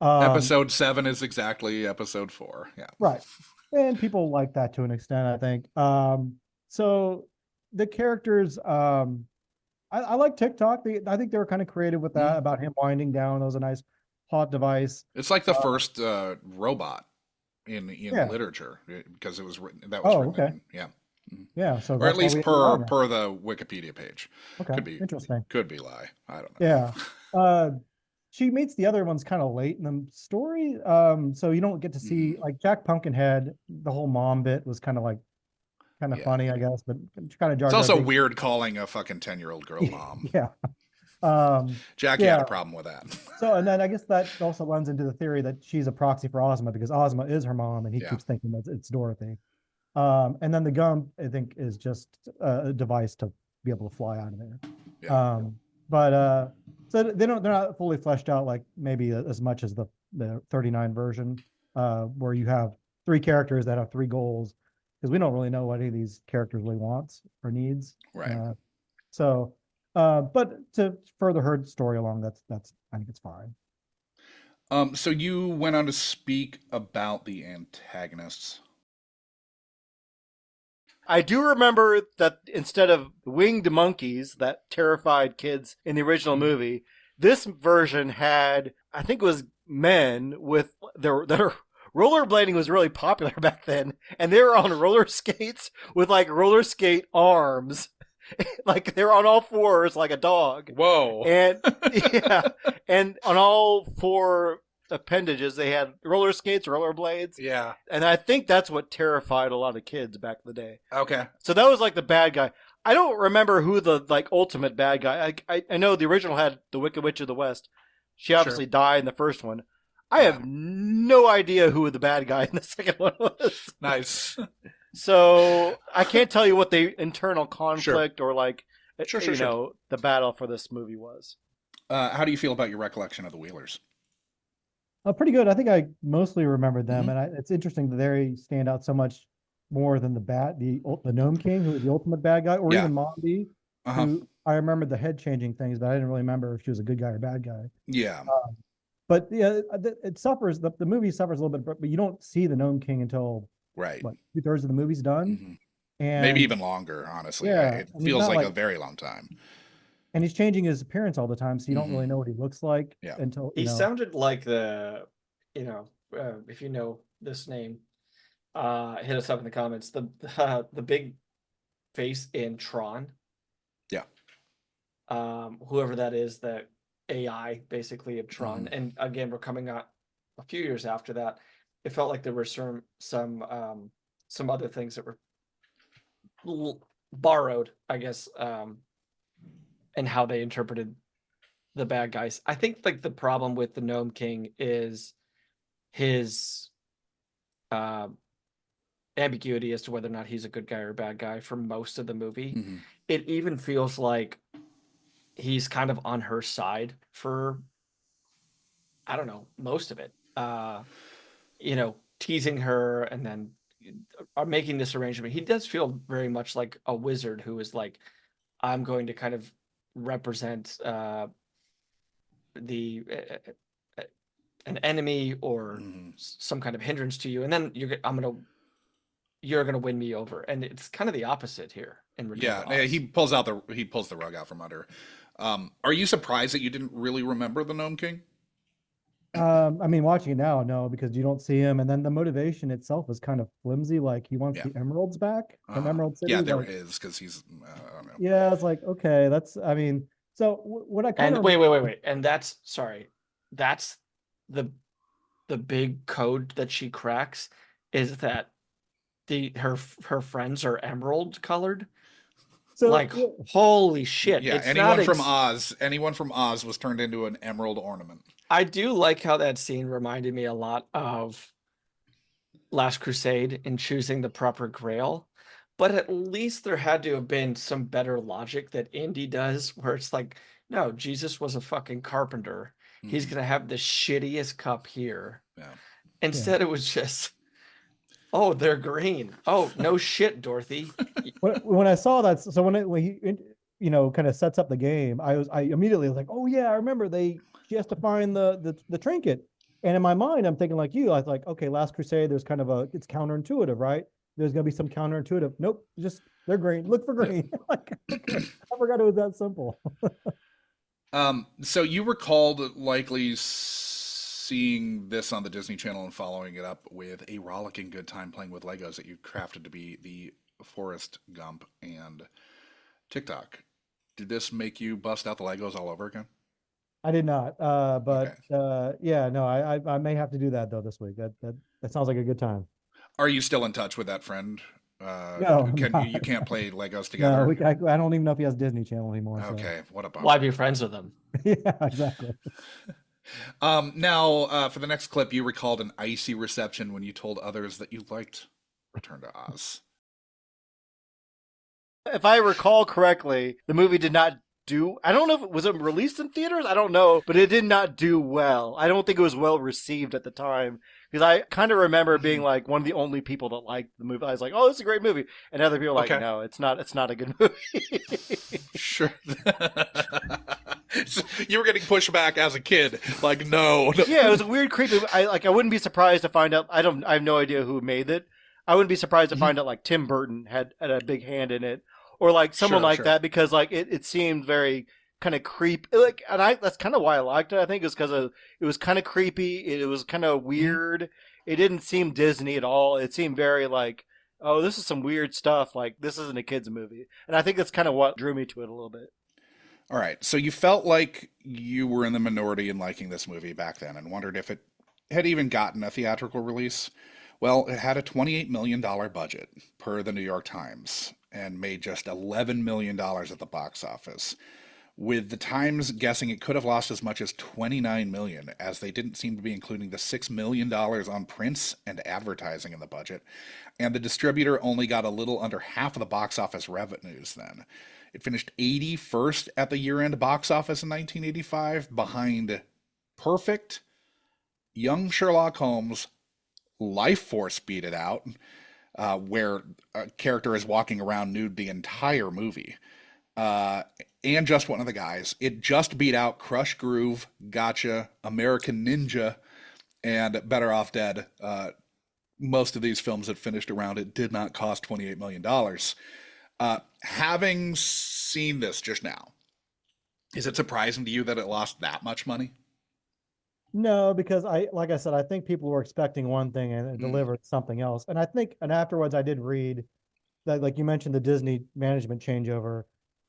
Episode 7 is exactly episode 4. Yeah. Right. And people like that to an extent, I think. So the characters, I like TikTok. I think they were kind of creative with that about him winding down. That was a nice plot device. It's like the first robot in literature, because it was written. That was written. Okay. Yeah. Yeah. So Or at that's why least we per have it. per the Wikipedia page. Okay. Could be Interesting. Could be lie. I don't know. Yeah. She meets the other ones kind of late in the story. So you don't get to see like Jack Pumpkinhead. The whole mom bit was kind of funny, I guess, but kind of It's also weird calling a fucking 10-year-old girl mom. Yeah. Jackie had a problem with that. So, and then I guess that also lends into the theory that she's a proxy for Ozma because Ozma is her mom, and he keeps thinking that it's Dorothy. And then the gum, I think, is just a device to be able to fly out of there. Yeah. So they're not fully fleshed out like maybe as much as the 39 version, where you have 3 characters that have 3 goals, because we don't really know what any of these characters really wants or needs. Right. But to further her story along, that's I think it's fine. So you went on to speak about the antagonists. I do remember that instead of winged monkeys that terrified kids in the original movie, this version had, I think it was men with their rollerblading was really popular back then, and they were on roller skates with like roller skate arms. Like they're on all fours like a dog. Whoa. And yeah, and on all 4 appendages they had roller skates, roller blades. Yeah. And I think that's what terrified a lot of kids back in the day. Okay. So that was like the bad guy. I don't remember who the like ultimate bad guy. I know the original had the Wicked Witch of the West. She obviously died in the first one. I have no idea who the bad guy in the second one was. Nice. So I can't tell you what the internal conflict or like the battle for this movie was. How do you feel about your recollection of the Wheelers? Pretty good. I think I mostly remembered them, Mhm. and it's interesting that they stand out so much more than the Gnome King, who was the ultimate bad guy, or Yeah. even Mondi, Uh-huh. who I remembered the head changing things, but I didn't really remember if she was a good guy or bad guy. Yeah. But yeah, it suffers. The movie suffers a little bit, but you don't see the Gnome King until Right. what 2/3 of the movie's done, Hmm. Maybe and even longer, honestly. yeah, It and he's feels not like like, a very long time. and he's changing his appearance all the time, so you don't really Hmm. know what he looks like Yeah. until He sounded like you know, if you know this name, hit us up in the comments. The big face in Tron, Yeah. whoever that is, the AI basically of Tron. Hmm. And again, we're coming out a few years after that. It felt like there were some other things that were borrowed, I guess, and how they interpreted the bad guys. I think like the problem with the Gnome King is his uh, ambiguity as to whether or not he's a good guy or a bad guy for most of the movie. Hmm. It even feels like he's kind of on her side for, I don't know, most of it. Teasing her and then making this arrangement. He does feel very much like a wizard who is like, I'm going to kind of represent the an enemy or Hmm. some kind of hindrance to you, and then you're gonna win me over. And it's kind of the opposite here in Return Yeah. to Oz. He pulls the rug out from under. Are you surprised that you didn't really remember the Gnome King? I mean, watching it now, no, because you don't see him, and then the motivation itself is kind of flimsy. Like he wants Yeah. the emeralds back from Emerald Yeah, City. they were Like, his because he's I don't know. yeah, it's like okay, that's. I mean, so what I kind And of wait. And that's sorry. That's the big code that she cracks is that her friends are emerald colored. so Like holy shit. Yeah, It's not anyone from Oz was turned into an emerald ornament. I do like how that scene reminded me a lot of Last Crusade in choosing the proper grail. But at least there had to have been some better logic that Indy does, where it's like, no, Jesus was a fucking carpenter. He's Hmm. gonna have the shittiest cup here. Yeah. yeah. Instead, it was just, oh, they're green. Oh, no shit, Dorothy. When I saw that, so when he kind of sets up the game, I immediately was like, oh yeah, I remember she has to find the trinket, and in my mind, I'm thinking like you, I was like, okay, Last Crusade, there's kind of it's counterintuitive, right? There's gonna be some counterintuitive. Nope, just they're green. Look for green. Like, okay, I forgot it was that simple. So you recalled likely seeing this on the Disney Channel and following it up with a rollicking good time playing with Legos that you crafted to be the Forrest Gump and TikTok. Did this make you bust out the Legos all over again? I did not, Okay. but yeah, no, I may have to do that though this week. That sounds like a good time. Are you still in touch with that friend? No, I'm Can you not. can't play Legos No, together? I don't even know if he has Disney Channel anymore. So Okay, what a Why bummer. be friends with them? yeah, exactly. Now, for the next clip, you recalled an icy reception when you told others that you liked Return to Oz. If I recall correctly, the movie did not do. I don't know if was it released in theaters. I don't know, but it did not do well. I don't think it was well received at the time because I kind of remember being like one of the only people that liked the movie. I was like, "Oh, this is a great movie," and other people were like, Okay. "No, it's not. It's not a good movie." Sure. So you were getting pushback as a kid, like no. Yeah, it was a weird, creepy. I wouldn't be surprised to find out. I have no idea who made it. I wouldn't be surprised to find out like Tim Burton had a big hand in it, or like someone like Sure. that because like it seemed very kind of creepy. Like, and that's kind of why I liked it. I think is because it was kind of creepy. It was kind of weird. It didn't seem Disney at all. It seemed very like, oh, this is some weird stuff. Like this isn't a kids movie, and I think that's kind of what drew me to it a little bit. All right, so you felt like you were in the minority in liking this movie back then and wondered if it had even gotten a theatrical release. Well, it had a $28 million budget per the New York Times and made just $11 million at the box office, with the Times guessing it could have lost as much as $29 million, as they didn't seem to be including the $6 million on prints and advertising in the budget, and the distributor only got a little under half of the box office revenues then. It finished 81st at the year-end box office in 1985, behind Perfect, young Sherlock Holmes, life force beat it out, where a character is walking around nude the entire movie. Uh, and Just One of the Guys. It just beat out Crush Groove, Gotcha, American Ninja, and Better Off Dead. Most of these films that finished around it did not cost $28 million. Having seen this just now, is it surprising to you that it lost that much money? No, because like I said, I think people were expecting one thing and it delivered something else. And I think, and afterwards I did read that, like you mentioned, the Disney management changeover.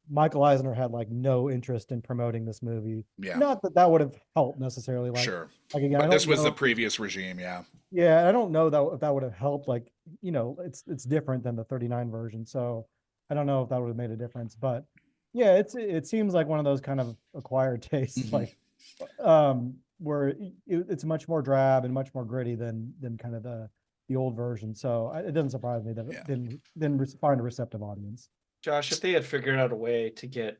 Michael Eisner had like no interest in promoting this movie. Yeah. Not that that would have helped necessarily. Like, Sure. Like again, But this was know, the previous regime, yeah. Yeah, I don't know that if that would have helped. Like, it's different than the 39 version, so I don't know if that would have made a difference. But yeah, it seems like one of those kind of acquired tastes, like where it's much more drab and much more gritty than kind of the old version. So it doesn't surprise me that it didn't find a receptive audience. Josh, if they had figured out a way to get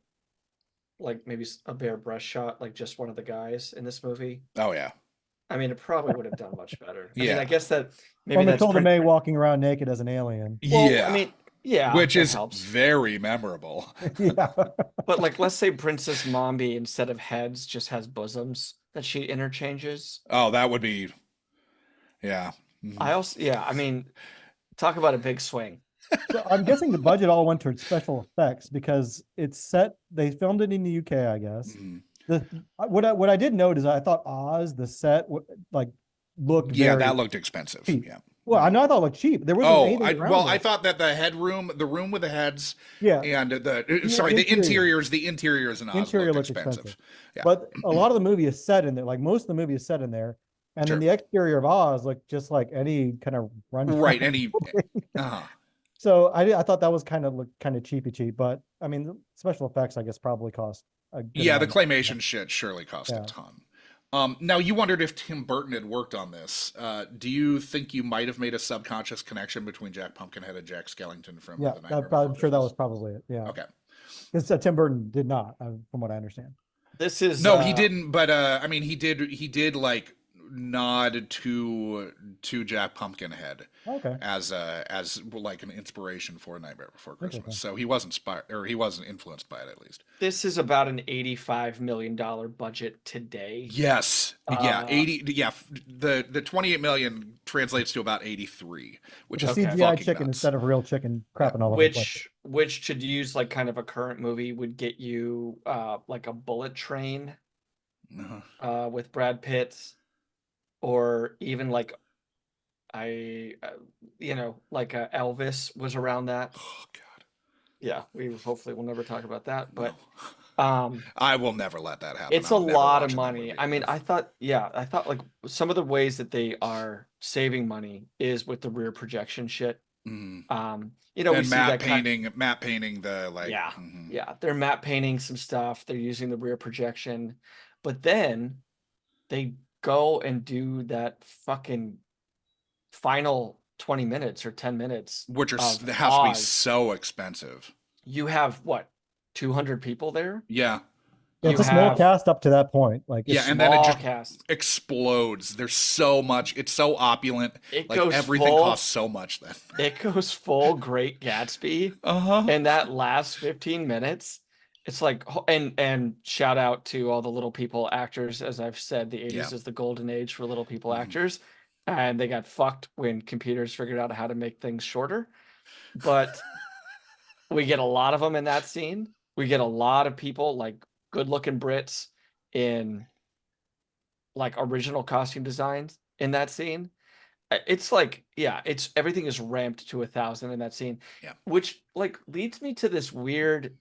like maybe a bare brush shot, like Just One of the Guys in this movie. Oh yeah. I mean, it probably would have done much better. I Yeah. mean, I guess that maybe Or that's Matilda May walking around naked as an alien. Well, Yeah. I mean, yeah, which is helps. very memorable. Yeah. But like, let's say Princess Mombi, instead of heads, just has bosoms that she interchanges. Oh, that would be, yeah. I also, yeah, I mean, talk about a big swing. So I'm guessing the budget all went towards special effects because it's set. They filmed it in the UK, I guess. What I did note is I thought Oz, the set, like looked that looked expensive. cheap. Yeah. Well, I know I thought it looked cheap. There wasn't anything around it. I thought that the the room with the heads, yeah, and the interiors in Oz interior looked looks expensive. Yeah. But a lot of the movie is set in there. Like most of the movie is set in there, and then the exterior of Oz looked just like any kind of run. Right. Any. So I thought that was kind of cheapy, but I mean, the special effects I guess probably cost. The claymation shit surely cost a ton. Now, you wondered if Tim Burton had worked on this. Do you think you might have made a subconscious connection between Jack Pumpkinhead and Jack Skellington from The Nightmare Before I'm sure that was probably it. Yeah. Okay. Because Tim Burton did not, from what I understand. This is he didn't. But I mean, he did like nod to Jack Pumpkinhead as like an inspiration for Nightmare Before Christmas. So he was inspired, or he wasn't influenced by it at least. This is about an $85 million budget today. Yes. 80. Yeah. The 28 million translates to about 83, which is CGI chicken nuts. Instead of real chicken crapping all over the place. Which to use like kind of a current movie would get you like a Bullet Train with Brad Pitt. Or even like Elvis was around that. Oh God. Yeah, we hopefully will never talk about that, but I will never let that happen. It's a lot of money. I mean, I thought like some of the ways that they are saving money is with the rear projection shit. And we see matte painting the like. Yeah, yeah, they're matte painting some stuff. They're using the rear projection, but then they go and do that fucking final 20 minutes or 10 minutes, which has to be so expensive. You have what, 200 people there? Yeah. It's a small cast up to that point. Like and then it just explodes. There's so much. It's so opulent. Everything costs so much then. It goes full Great Gatsby. And that last 15 minutes. It's like, and shout out to all the little people actors. As I've said, the 80s is the golden age for little people actors. And they got fucked when computers figured out how to make things shorter. But we get a lot of them in that scene. We get a lot of people, like good looking Brits in like original costume designs in that scene. It's like, it's everything is ramped to 1,000 in that scene. Yeah. Which like leads me to this weird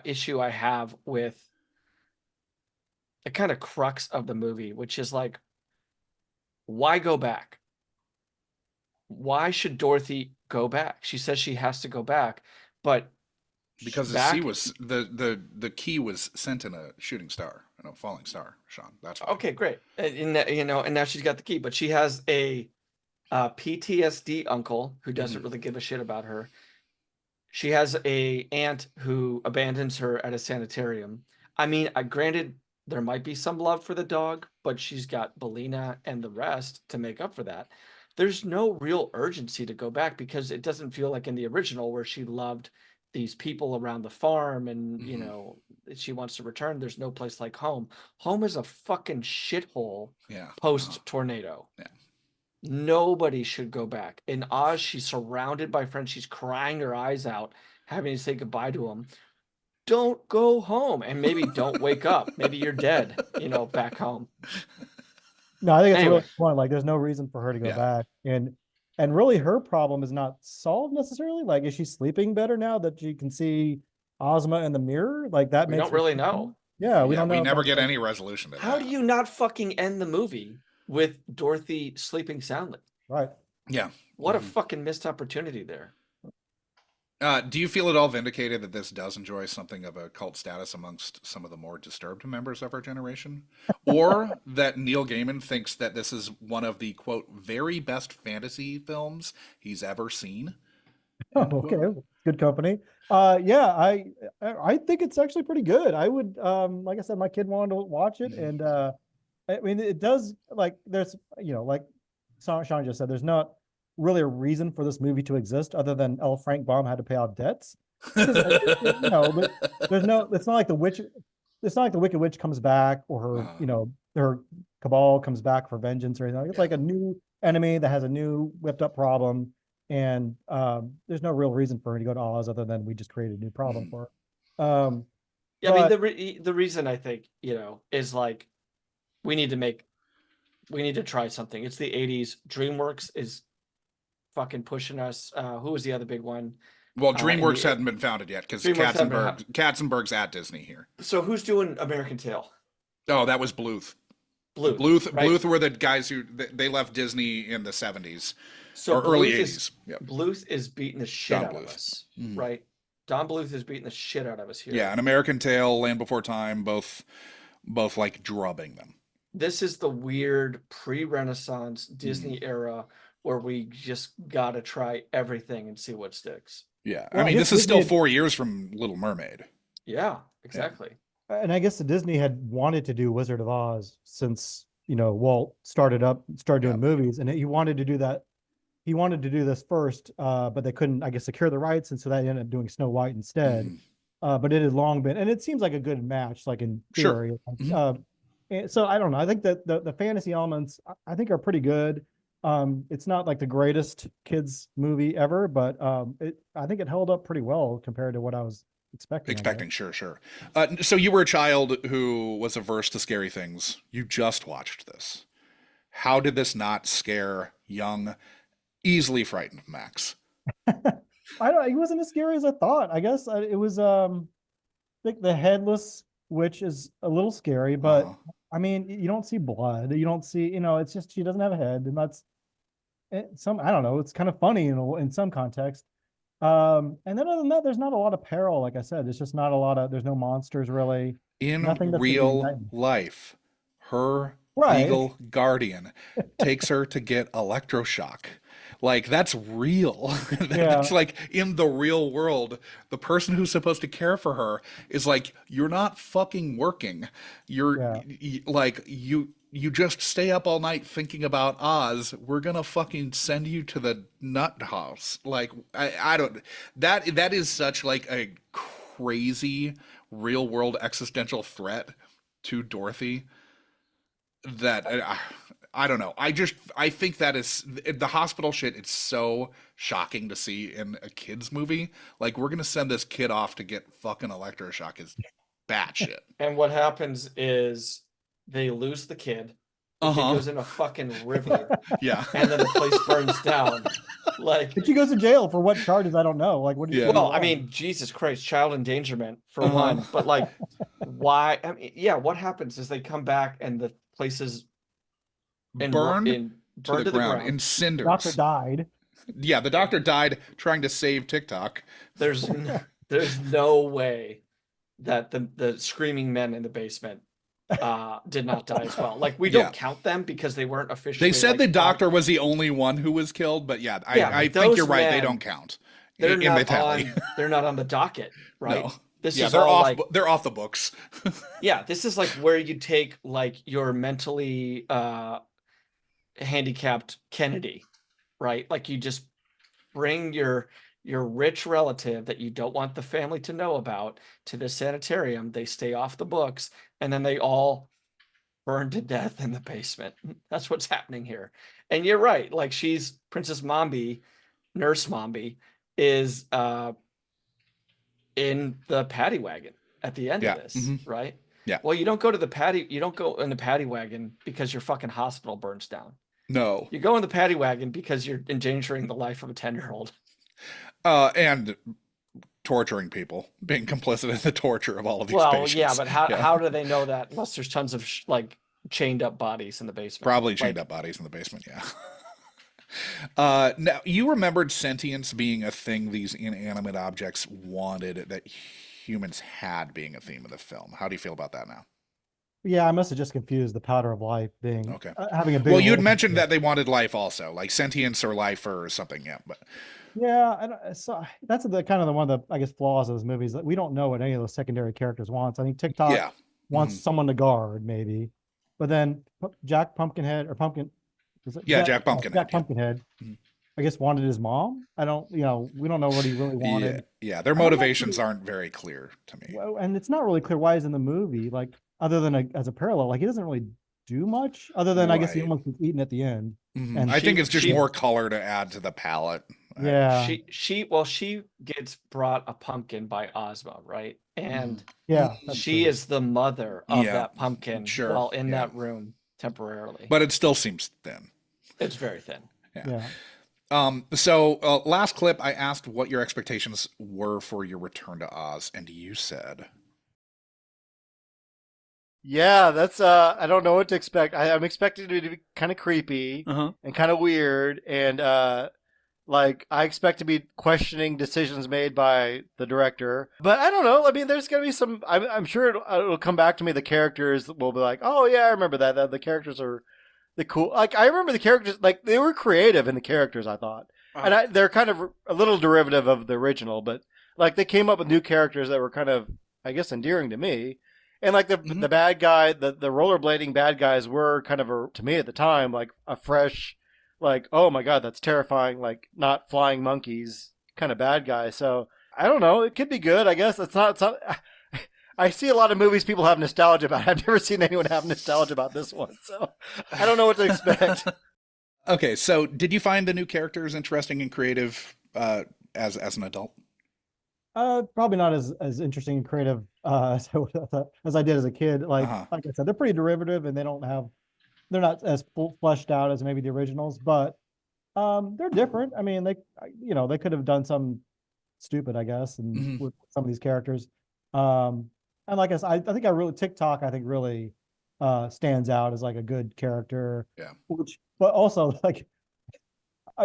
issue I have with the kind of crux of the movie, which is like, why go back? Why should Dorothy go back? She says she has to go back, but because the key was sent in a shooting star, a falling star, Sean. That's why. Okay, great. And now she's got the key, but she has a PTSD uncle who doesn't really give a shit about her. She has a aunt who abandons her at a sanitarium. I mean, granted, There might be some love for the dog, but she's got Belina and the rest to make up for that. There's no real urgency to go back because it doesn't feel like in the original where she loved these people around the farm and, you know, she wants to return. There's no place like home. Home is a fucking shithole post tornado. Yeah. Nobody should go back. In Oz, she's surrounded by friends. She's crying her eyes out, having to say goodbye to them. Don't go home, and maybe don't wake up. Maybe you're dead, you know, back home. No, I think it's Anyway. a really point. Like, there's no reason for her to go back, and really, her problem is not solved necessarily. Like, is she sleeping better now that she can see Ozma in the mirror? Like, that We makes don't her really sleep know. better? Yeah, we don't know. We never about get that. any resolution to How that. do you not fucking end the movie with Dorothy sleeping soundly? Right. Yeah. What a fucking missed opportunity there. Do you feel at all vindicated that this does enjoy something of a cult status amongst some of the more disturbed members of our generation? Or that Neil Gaiman thinks that this is one of the, quote, very best fantasy films he's ever seen? Oh, okay, good company. Yeah, I think it's actually pretty good. I would, like I said, my kid wanted to watch it, and I mean, it does, like, there's, you know, like Sean just said, there's not really a reason for this movie to exist other than Frank Baum had to pay out debts. You know, but there's no, it's not like the witch, it's not like the Wicked Witch comes back or her, you know, her cabal comes back for vengeance or anything. It's like a new enemy that has a new whipped up problem. And there's no real reason for her to go to Oz other than we just created a new problem for her. Yeah, I mean, the reason I think, you know, is like, we need to try something. It's the 80s. DreamWorks is fucking pushing us. Who was the other big one? Well, DreamWorks hadn't been founded yet because Katzenberg's at Disney here. So who's doing American Tail? Oh, that was Bluth. Bluth were the guys who they left Disney in the 70s or early 80s. Bluth is beating the shit out of us, right? Don Bluth is beating the shit out of us here. Yeah, and American Tail, Land Before Time, both like drubbing them. This is the weird pre-Renaissance Disney era where we just gotta try everything and see what sticks. Yeah, well, I mean, this is still 4 years from Little Mermaid. Yeah, exactly. Yeah. And I guess the Disney had wanted to do Wizard of Oz since, you know, Walt started doing movies, and he wanted to do that. He wanted to do this first, but they couldn't, I guess, secure the rights, and so they ended up doing Snow White instead. But it had long been, and it seems like a good match, like in theory. Sure. So I don't know. I think that the fantasy elements, I think, are pretty good. It's not like the greatest kids movie ever, but I think it held up pretty well compared to what I was expecting. Sure. So you were a child who was averse to scary things. You just watched this. How did this not scare young, easily frightened Max? It wasn't as scary as I thought. I guess it was like the headless witch is a little scary, but I mean, you don't see blood. You don't see, you know, it's just she doesn't have a head, and that's I don't know. It's kind of funny in some context. And then other than that, there's not a lot of peril. Like I said, it's just not a lot of. There's no monsters really. In real life, her legal guardian takes her to get electroshock. Like, that's real. That's like in the real world, the person who's supposed to care for her is like, you're not fucking working. You're like, you just stay up all night thinking about Oz. We're gonna fucking send you to the nut house. Like, I don't, that is such like a crazy real world existential threat to Dorothy that I don't know. I think that is the hospital shit. It's so shocking to see in a kid's movie. Like, we're going to send this kid off to get fucking electroshock is batshit. And what happens is they lose the kid. The kid goes in a fucking river. Yeah. And then the place burns down. Like, but she goes to jail for what charges? I don't know. Like, what do you? Well, I mean, Jesus Christ, child endangerment for one. But like, why? I mean, yeah. What happens is they come back and the place is burned to the ground in cinders. The doctor died. Yeah, the doctor died trying to save TikTok. There's no way that the screaming men in the basement did not die as well. Like, we don't count them because they weren't officially. They said the doctor was the only one who was killed, but I think you're right. They don't count. They're not on the docket, right? No. This Yeah, is all like they're off the books. yeah, this is like where you take like your mentally handicapped Kennedy, right? Like you just bring your rich relative that you don't want the family to know about to the sanitarium. They stay off the books, and then they all burn to death in the basement. That's what's happening here. And you're right. Like she's Princess Mombi, Nurse Mombi, is in the paddy wagon at the end of Yeah. this, right? Yeah. Well, you don't go in the paddy wagon because your fucking hospital burns down. No. You go in the paddy wagon because you're endangering the life of a 10-year-old. And torturing people, being complicit in the torture of all of these patients. Yeah, but how do they know that unless there's tons of like chained up bodies in the basement? Probably chained up bodies in the basement, yeah. Now, you remembered sentience being a thing these inanimate objects wanted that humans had being a theme of the film. How do you feel about that now? Yeah, I must have just confused the powder of life being Okay. Having a big. Well, you had mentioned that they wanted life also, like sentience or life or something, yeah. But yeah, so that's the kind of the one of the I guess flaws of those movies that we don't know what any of those secondary characters wants. I think TikTok wants someone to guard maybe, but then Jack Pumpkinhead or Pumpkin, Jack Pumpkinhead. Jack Pumpkinhead, I guess wanted his mom. We don't know what he really wanted. Yeah, their motivations aren't very clear to me. Well, and it's not really clear why he's in the movie. Like other than as a parallel, like he doesn't really do much other than I guess he almost gets eaten at the end. And I think it's just more color to add to the palette. Yeah. She gets brought a pumpkin by Ozma, right? And she is the mother of that pumpkin while in that room temporarily. But it still seems thin. It's very thin. Yeah. So last clip, I asked what your expectations were for your return to Oz, and you said, yeah, that's I don't know what to expect. I'm expecting it to be kind of creepy and kind of weird, and like I expect to be questioning decisions made by the director. But I don't know. I mean, there's gonna be some. I'm sure it'll come back to me. The characters will be like, oh yeah, I remember that. The characters are the cool. Like I remember the characters. Like they were creative in the characters. I thought, and they're kind of a little derivative of the original, but like they came up with new characters that were kind of, I guess, endearing to me. And like the bad guy, the rollerblading bad guys were kind of to me at the time like a fresh, like, oh my god, that's terrifying, like not flying monkeys kind of bad guy. So I don't know, it could be good. I guess it's not. I see a lot of movies people have nostalgia about. I've never seen anyone have nostalgia about this one, so I don't know what to expect. Okay, so did you find the new characters interesting and creative as an adult? Probably not as interesting and creative as I did as a kid. Like I said, they're pretty derivative and they're not as fleshed out as maybe the originals, but they're different. I mean, they could have done some stupid, I guess, and with some of these characters. And like I think TikTok really stands out as like a good character. Yeah. But also like.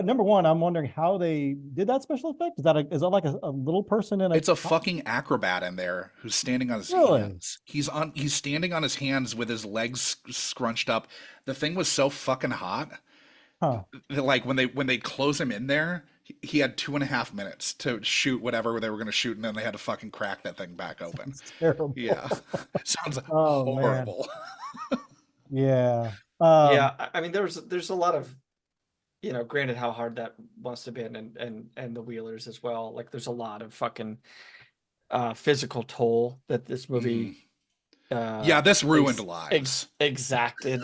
Number one, I'm wondering how they did that special effect. Is that like a little person in a? It's a fucking acrobat in there who's standing on his hands. He's standing on his hands with his legs scrunched up. The thing was so fucking hot. That, like when they close him in there, he had 2.5 minutes to shoot whatever they were going to shoot, and then they had to fucking crack that thing back open. It's terrible. Yeah, sounds horrible. Yeah. I mean, there's a lot of. Granted how hard that must have been and the Wheelers as well. Like there's a lot of fucking physical toll that this movie this ruined lives. Exacted.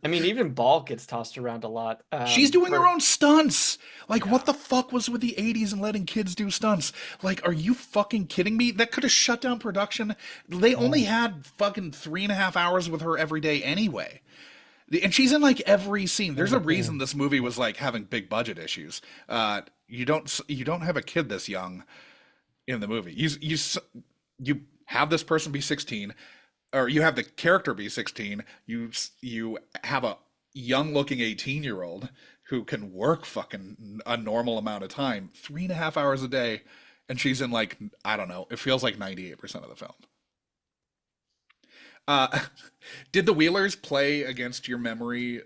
I mean, even Balk gets tossed around a lot. She's doing her own stunts. Like, what the fuck was with the 80s and letting kids do stunts? Like, are you fucking kidding me? That could have shut down production. They only had fucking 3.5 hours with her every day anyway. And she's in like every scene. There's a reason this movie was like having big budget issues. You don't have a kid this young in the movie. You have this person be 16, or you have the character be 16. You have a young looking 18-year-old who can work fucking a normal amount of time, 3.5 hours a day, and she's in like, I don't know, it feels like 98% of the film. Did the Wheelers play against your memory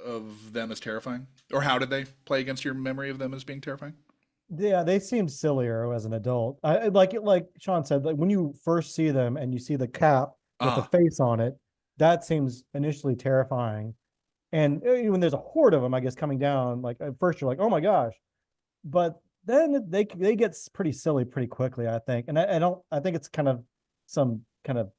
of them as terrifying? Or how did they play against your memory of them as being terrifying? Yeah, they seem sillier as an adult. Like Sean said, like when you first see them and you see the cap with the Uh, face on it, that seems initially terrifying. And when there's a horde of them, I guess coming down, like at first you're like, oh my gosh, but then they get pretty silly pretty quickly, I think. And I don't, I think it's kind of some kind of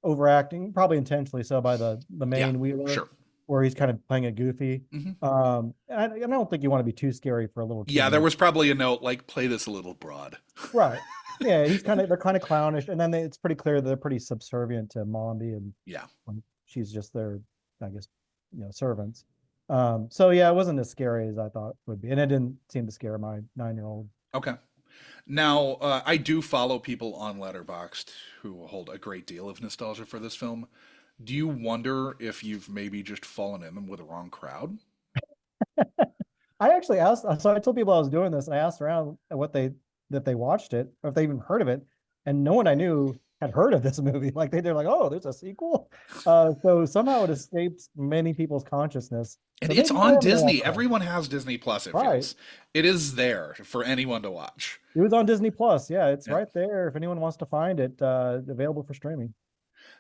overacting, probably intentionally so by the yeah, main Wheeler, sure. where he's kind of playing it goofy. Hmm. I don't think you want to be too scary for a little kid. Yeah, there was probably a note like, play this a little broad. Right. Yeah, they're kind of clownish, and then it's pretty clear they're pretty subservient to Mondi, and Yeah. she's just their, I guess, servants. So yeah, it wasn't as scary as I thought it would be, and it didn't seem to scare my 9-year-old. Okay. Now, I do follow people on Letterboxd who hold a great deal of nostalgia for this film. Do you wonder if you've maybe just fallen in them with the wrong crowd? I actually asked, so I told people I was doing this, and I asked around what they that they watched it, or if they even heard of it, and no one I knew had heard of this movie. Like they're like, oh, there's a sequel. So somehow it escaped many people's consciousness. And So it's maybe on I am the wrong Disney. crowd. Everyone has Disney Plus, it Right. feels. It is there for anyone to watch. It was on Disney Plus. Yeah, it's Yeah. right there. If anyone wants to find it, available for streaming.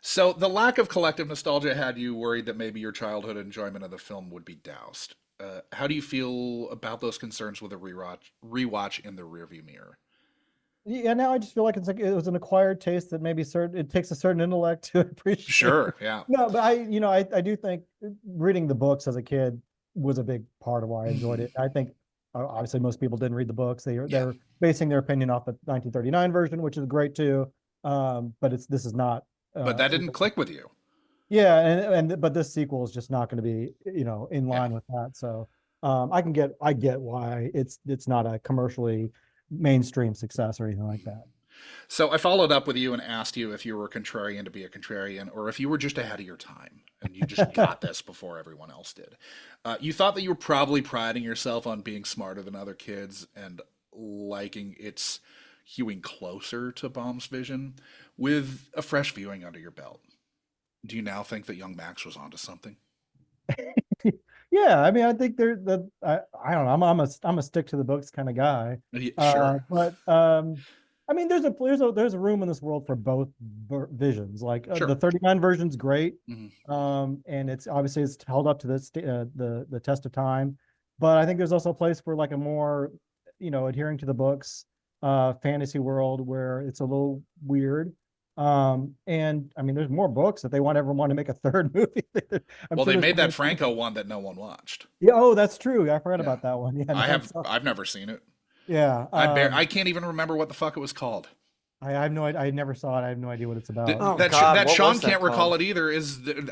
So the lack of collective nostalgia had you worried that maybe your childhood enjoyment of the film would be doused. How do you feel about those concerns with a rewatch in the rearview mirror? Yeah, now I just feel like it's like it was an acquired taste that maybe it takes a certain intellect to appreciate. Sure, yeah. No, but I do think reading the books as a kid was a big part of why I enjoyed it. I think obviously most people didn't read the books. They're basing their opinion off the 1939 version, which is great too. But this is not. But that didn't click with you. Yeah, and but this sequel is just not going to be in line with that. So I get why it's not a commercially mainstream success or anything like that. So I followed up with you and asked you if you were a contrarian to be a contrarian, or if you were just ahead of your time and you just got this before everyone else did. You thought that you were probably priding yourself on being smarter than other kids and liking its hewing closer to Baum's vision. With a fresh viewing under your belt, do you now think that young Max was onto something? Yeah, I mean, I think I don't know. I'm a stick to the books kind of guy. Sure. But I mean, there's a room in this world for both visions. Like Sure. the 39 version's great, Mhm. and it's obviously it's held up to the test of time. But I think there's also a place for like a more, adhering to the books, fantasy world where it's a little weird. And I mean, there's more books that they ever want to make a third movie. Well, they made that Franco one that no one watched. Yeah, oh, that's true. I forgot Yeah. about that one. Yeah, I've never seen it. Yeah, I can't even remember what the fuck it was called. I have no idea. I never saw it. I have no idea what it's about. That Sean what was that can't recall called? it either.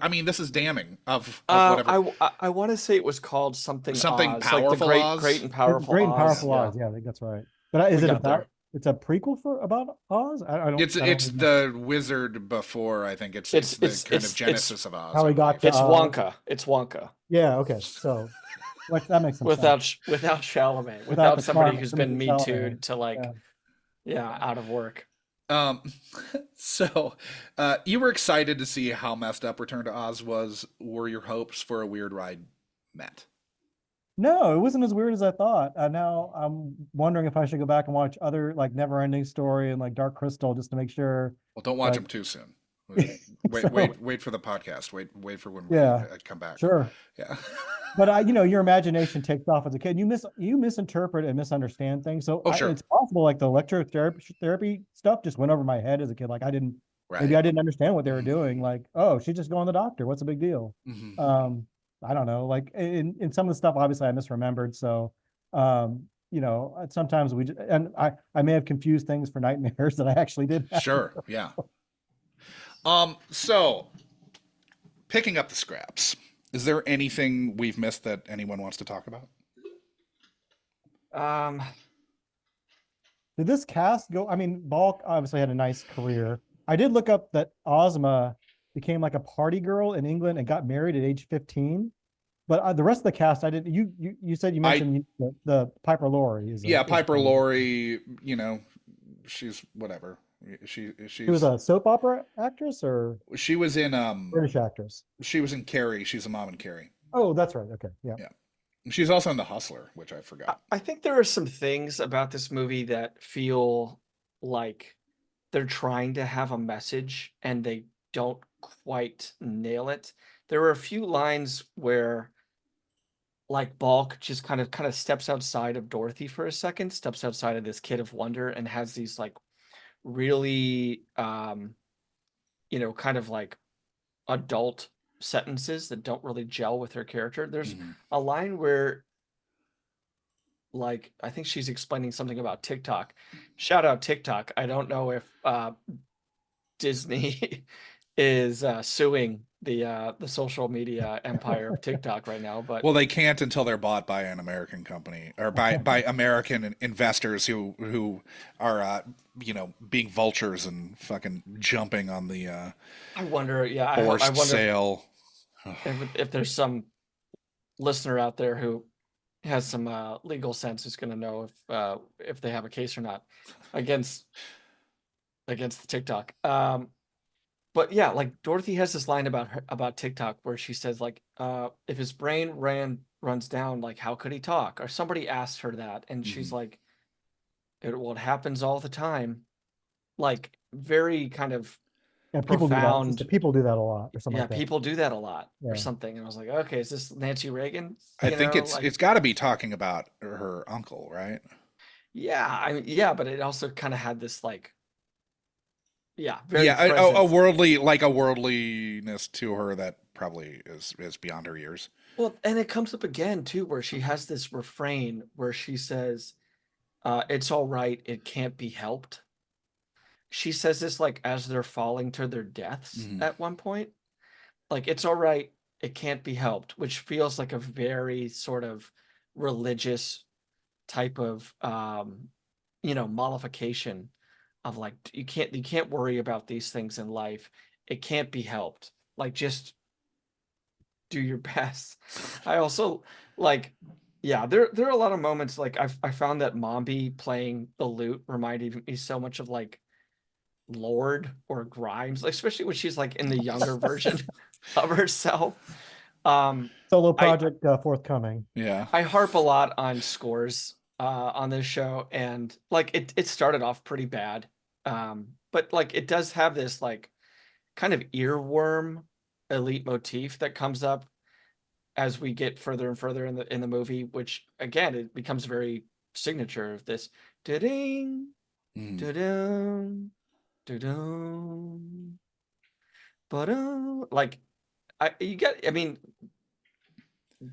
I mean, this is damning of whatever. I want to say it was called something Oz, like the Powerful Oz? Great and Powerful Great and Oz. Powerful Oz. Yeah, I think that's right. But is We it got there. it's a prequel for about Oz? I don't. It's I don't it's know the wizard before. I think it's It's- the it's- kind it's- of genesis of Oz. how he I got believe. to- It's Wonka. It's Wonka. Yeah. Okay. So that makes some sense. Without Chalamet, Without without the somebody charm who's of been Me Chalamet. Too'd to like, out of work. Um, so you were excited to see how messed up Return to Oz was. Were your hopes for a weird ride met? No, it wasn't as weird as I thought. Now I'm wondering if I should go back and watch other like Never Ending Story and like Dark Crystal just to make sure. Well, don't watch Like- them too soon. So- Wait for the podcast. Wait for when we come back. Sure. Yeah. But your imagination takes off as a kid. You misinterpret and misunderstand things. So Oh, sure. it's possible like the electrotherapy stuff just went over my head as a kid. Like maybe Right. I didn't understand what they were doing. Like, oh, she's just going to the doctor. What's the big deal? Mhm. I don't know. Like in some of the stuff, obviously I misremembered. So, sometimes I may have confused things for nightmares that I actually did have. Sure. Yeah. So picking up the scraps, is there anything we've missed that anyone wants to talk about? Did this cast go? I mean, Balk obviously had a nice career. I did look up that Ozma became like a party girl in England and got married at age 15. But the rest of the cast, I didn't. You said you mentioned the Piper Laurie. Piper Laurie, she's whatever. She was a soap opera actress or she was in British actress. she was in Carrie. She's a mom in Carrie. Oh, that's right. Okay, yeah. Yeah. She's also in The Hustler, which I forgot. I think there are some things about this movie that feel like they're trying to have a message and they don't quite nail it. There were a few lines where like Balk just kind of steps outside of Dorothy for a second, steps outside of this kid of wonder and has these like really kind of like adult sentences that don't really gel with her character. There's a line where like I think she's explaining something about TikTok. Shout out TikTok. I don't know if Disney is suing the social media empire of TikTok right now, but Well, they can't until they're bought by an American company or by American investors who are being vultures and fucking jumping on the I wonder. Yeah, I forced wonder sale. if there's some listener out there who has some legal sense who's going to know if they have a case or not against the TikTok. But yeah, like Dorothy has this line about TikTok where she says like, if his brain runs down, like how could he talk? Or somebody asked her that, and she's like, it happens all the time. Like very kind of people do that. profound. People do that a lot, or something Yeah, like that. people do that a lot, or Yeah. something. And I was like, okay, is this Nancy Reagan? I think like, it's got to be talking about her uncle, right? yeah, I mean, yeah, but it also kind of had this like, very a worldliness to her that probably is beyond her years. Well, and it comes up again too, where she has this refrain where she says, "It's all right, it can't be helped." She says this like as they're falling to their deaths at one point, like it's all right, it can't be helped, which feels like a very sort of religious type of mollification of like you can't worry about these things in life. It can't be helped. Like just do your best. I also like there are a lot of moments like I found that Mombi playing the lute reminded me so much of like Lorde or Grimes, like, especially when she's like in the younger version of herself. Solo project forthcoming. Yeah. I harp a lot on scores on this show, and like it started off pretty bad. But like it does have this like kind of earworm elite motif that comes up as we get further and further in the movie, which again it becomes very signature of this da-ding, da-dum, da-dum, ba-dum. Like I mean,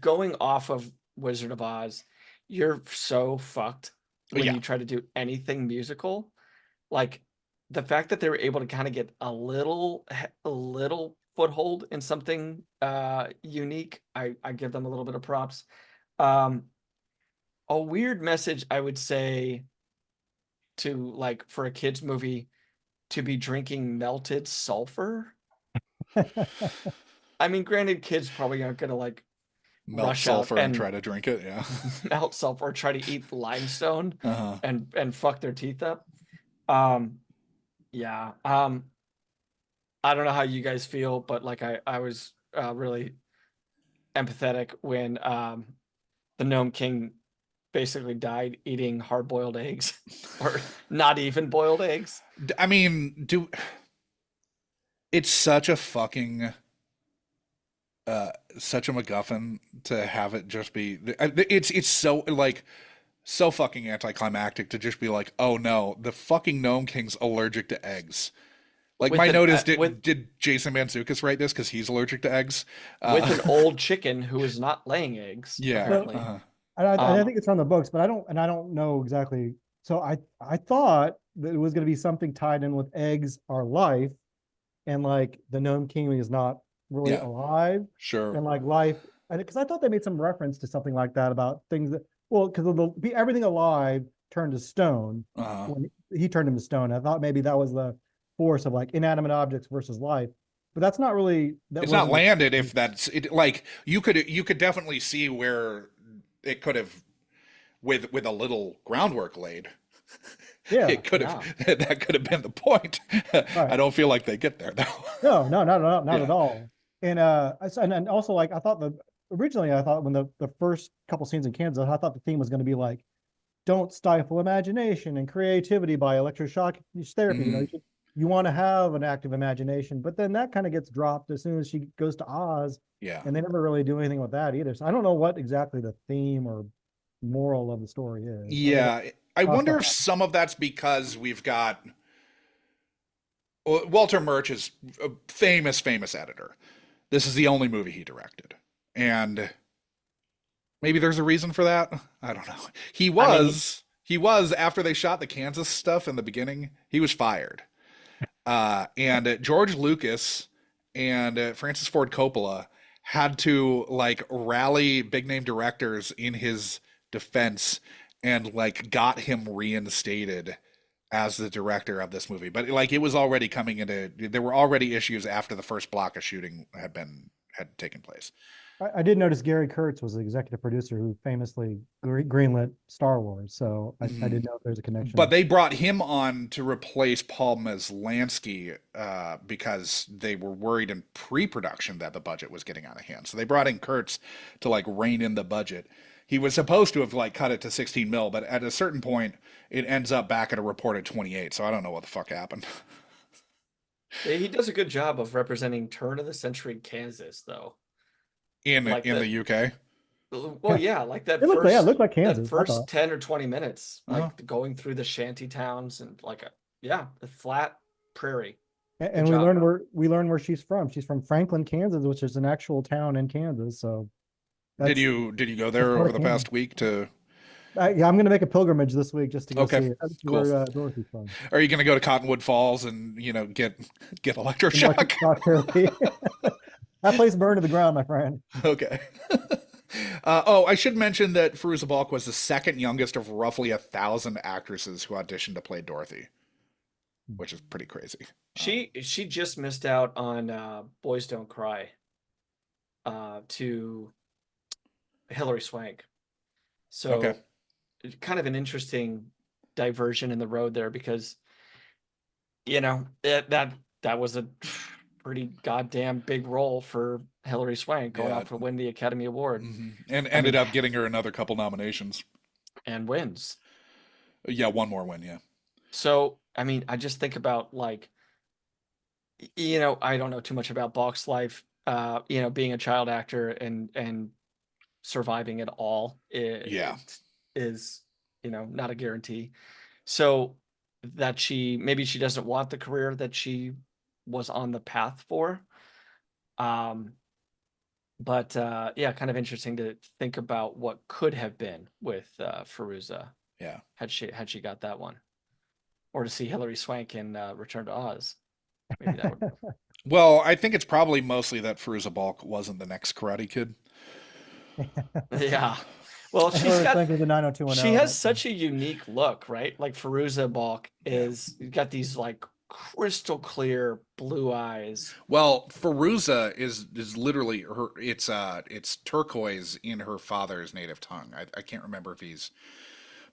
going off of Wizard of Oz, you're so fucked when you try to do anything musical. Like the fact that they were able to kind of get a little foothold in something unique, I give them a little bit of props. A weird message, I would say, to like for a kids movie to be drinking melted sulfur. I mean, granted, kids probably aren't gonna like melt sulfur and try to drink it. Yeah. Melt sulfur or try to eat limestone and fuck their teeth up. I don't know how you guys feel, but like I was really empathetic when the Gnome King basically died eating hard-boiled eggs or not even boiled eggs. I mean, it's such a fucking such a MacGuffin to have it just be it's so like so fucking anticlimactic to just be like, oh no, the fucking Gnome King's allergic to eggs. Like my note is, did Jason Mantzoukas write this because he's allergic to eggs? With an old chicken who is not laying eggs. Yeah, apparently. I think it's from the books, but I don't know exactly. So I thought that it was going to be something tied in with eggs are life, and like the Gnome King is not really alive. Sure. And like life, because I thought they made some reference to something like that about things that because everything alive turned to stone when he turned him to stone. I thought maybe that was the force of like inanimate objects versus life, but that's not really. It's not landed. If that's it, like you could definitely see where it could have with a little groundwork laid. Yeah, it could have. That could have been the point. Right. I don't feel like they get there though. No, not at all. And and also like I thought originally I thought when the first couple scenes in Kansas, I thought the theme was going to be like, don't stifle imagination and creativity by electroshock therapy. You know, you want to have an active imagination, but then that kind of gets dropped as soon as she goes to Oz. Yeah. And they never really do anything with that either. So I don't know what exactly the theme or moral of the story is. Yeah. I wonder if some of that's because we've got Walter Murch is a famous editor. This is the only movie he directed. And maybe there's a reason for that. I don't know. He was after they shot the Kansas stuff in the beginning, he was fired. And George Lucas and Francis Ford Coppola had to like rally big name directors in his defense and like got him reinstated as the director of this movie. But like it was already coming into, there were already issues after the first block of shooting had taken place. I did notice Gary Kurtz was the executive producer who famously greenlit Star Wars. So I did know there's a connection. But they brought him on to replace Paul Maslansky because they were worried in pre-production that the budget was getting out of hand. So they brought in Kurtz to like rein in the budget. He was supposed to have like cut it to 16 mil, but at a certain point it ends up back at a reported 28. So I don't know what the fuck happened. He does a good job of representing turn of the century Kansas, though. In the UK. Well, yeah, like that. It looked like Kansas. That first 10 or 20 minutes, like going through the shanty towns and like a flat prairie. And we learn where she's from. She's from Franklin, Kansas, which is an actual town in Kansas. So, did you go there over the past week to? Yeah, I'm going to make a pilgrimage this week just to go see it. That's cool. where Dorothy's from. Are you going to go to Cottonwood Falls and get electroshock? That place burned to the ground, my friend. Okay. I should mention that Fairuza Balk was the second youngest of roughly 1,000 actresses who auditioned to play Dorothy, which is pretty crazy. She just missed out on Boys Don't Cry to Hilary Swank. So kind of an interesting diversion in the road there because, that was a pretty goddamn big role for Hilary Swank going out to win the Academy Award. And ended up getting her another couple nominations. And wins. Yeah, one more win, yeah. So, I mean, I just think about like, I don't know too much about Balk's life, being a child actor and surviving it all is, not a guarantee. So that maybe she doesn't want the career that she was on the path for. But kind of interesting to think about what could have been with Fairuza. Yeah. Had she got that one. Or to see Hilary Swank in Return to Oz. Maybe that would. Well, I think it's probably mostly that Fairuza Balk wasn't the next Karate Kid. Yeah. Well, she has Oh. such a unique look, right? Like Fairuza Balk is got these like crystal clear blue eyes. Well, Fairuza is literally her. It's turquoise in her father's native tongue. I can't remember if he's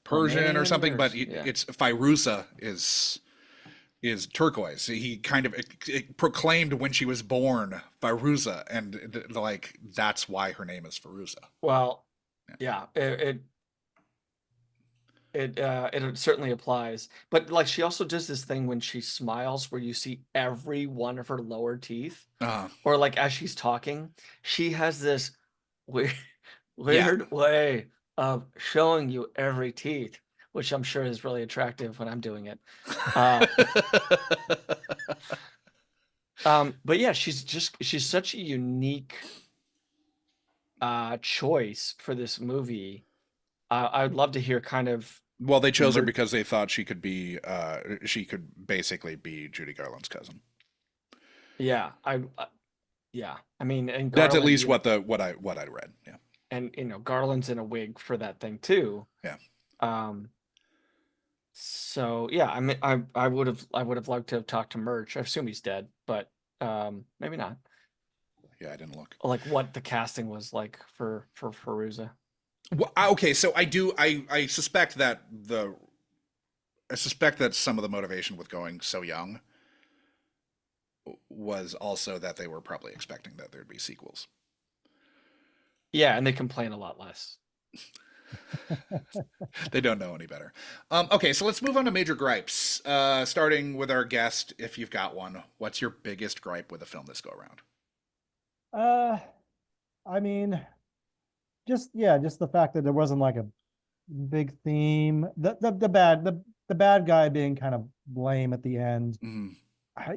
Persian or something, but it's Fairuza is turquoise. He kind of it proclaimed when she was born Fairuza, and like that's why her name is Fairuza. Well, it certainly applies. But like she also does this thing when she smiles where you see every one of her lower teeth. Or like as she's talking, she has this weird way of showing you every teeth, which I'm sure is really attractive when I'm doing it. But yeah, she's such a unique choice for this movie. I'd love to hear kind of. Well, they chose her because they thought she could basically be Judy Garland's cousin. Yeah, I mean, and Garland, that's at least what I read. Yeah, and Garland's in a wig for that thing too. Yeah. So yeah, I mean, I would have liked to have talked to Murch. I assume he's dead, but maybe not. Yeah, I didn't look. Like what the casting was like for Fairuza. Well, okay, so I suspect that some of the motivation with going so young was also that they were probably expecting that there'd be sequels. Yeah, and they complain a lot less. They don't know any better. Okay, so let's move on to major gripes. Starting with our guest, if you've got one, what's your biggest gripe with the film this go around? I mean, just the fact that there wasn't like a big theme. The bad guy being kind of lame at the end. Mm,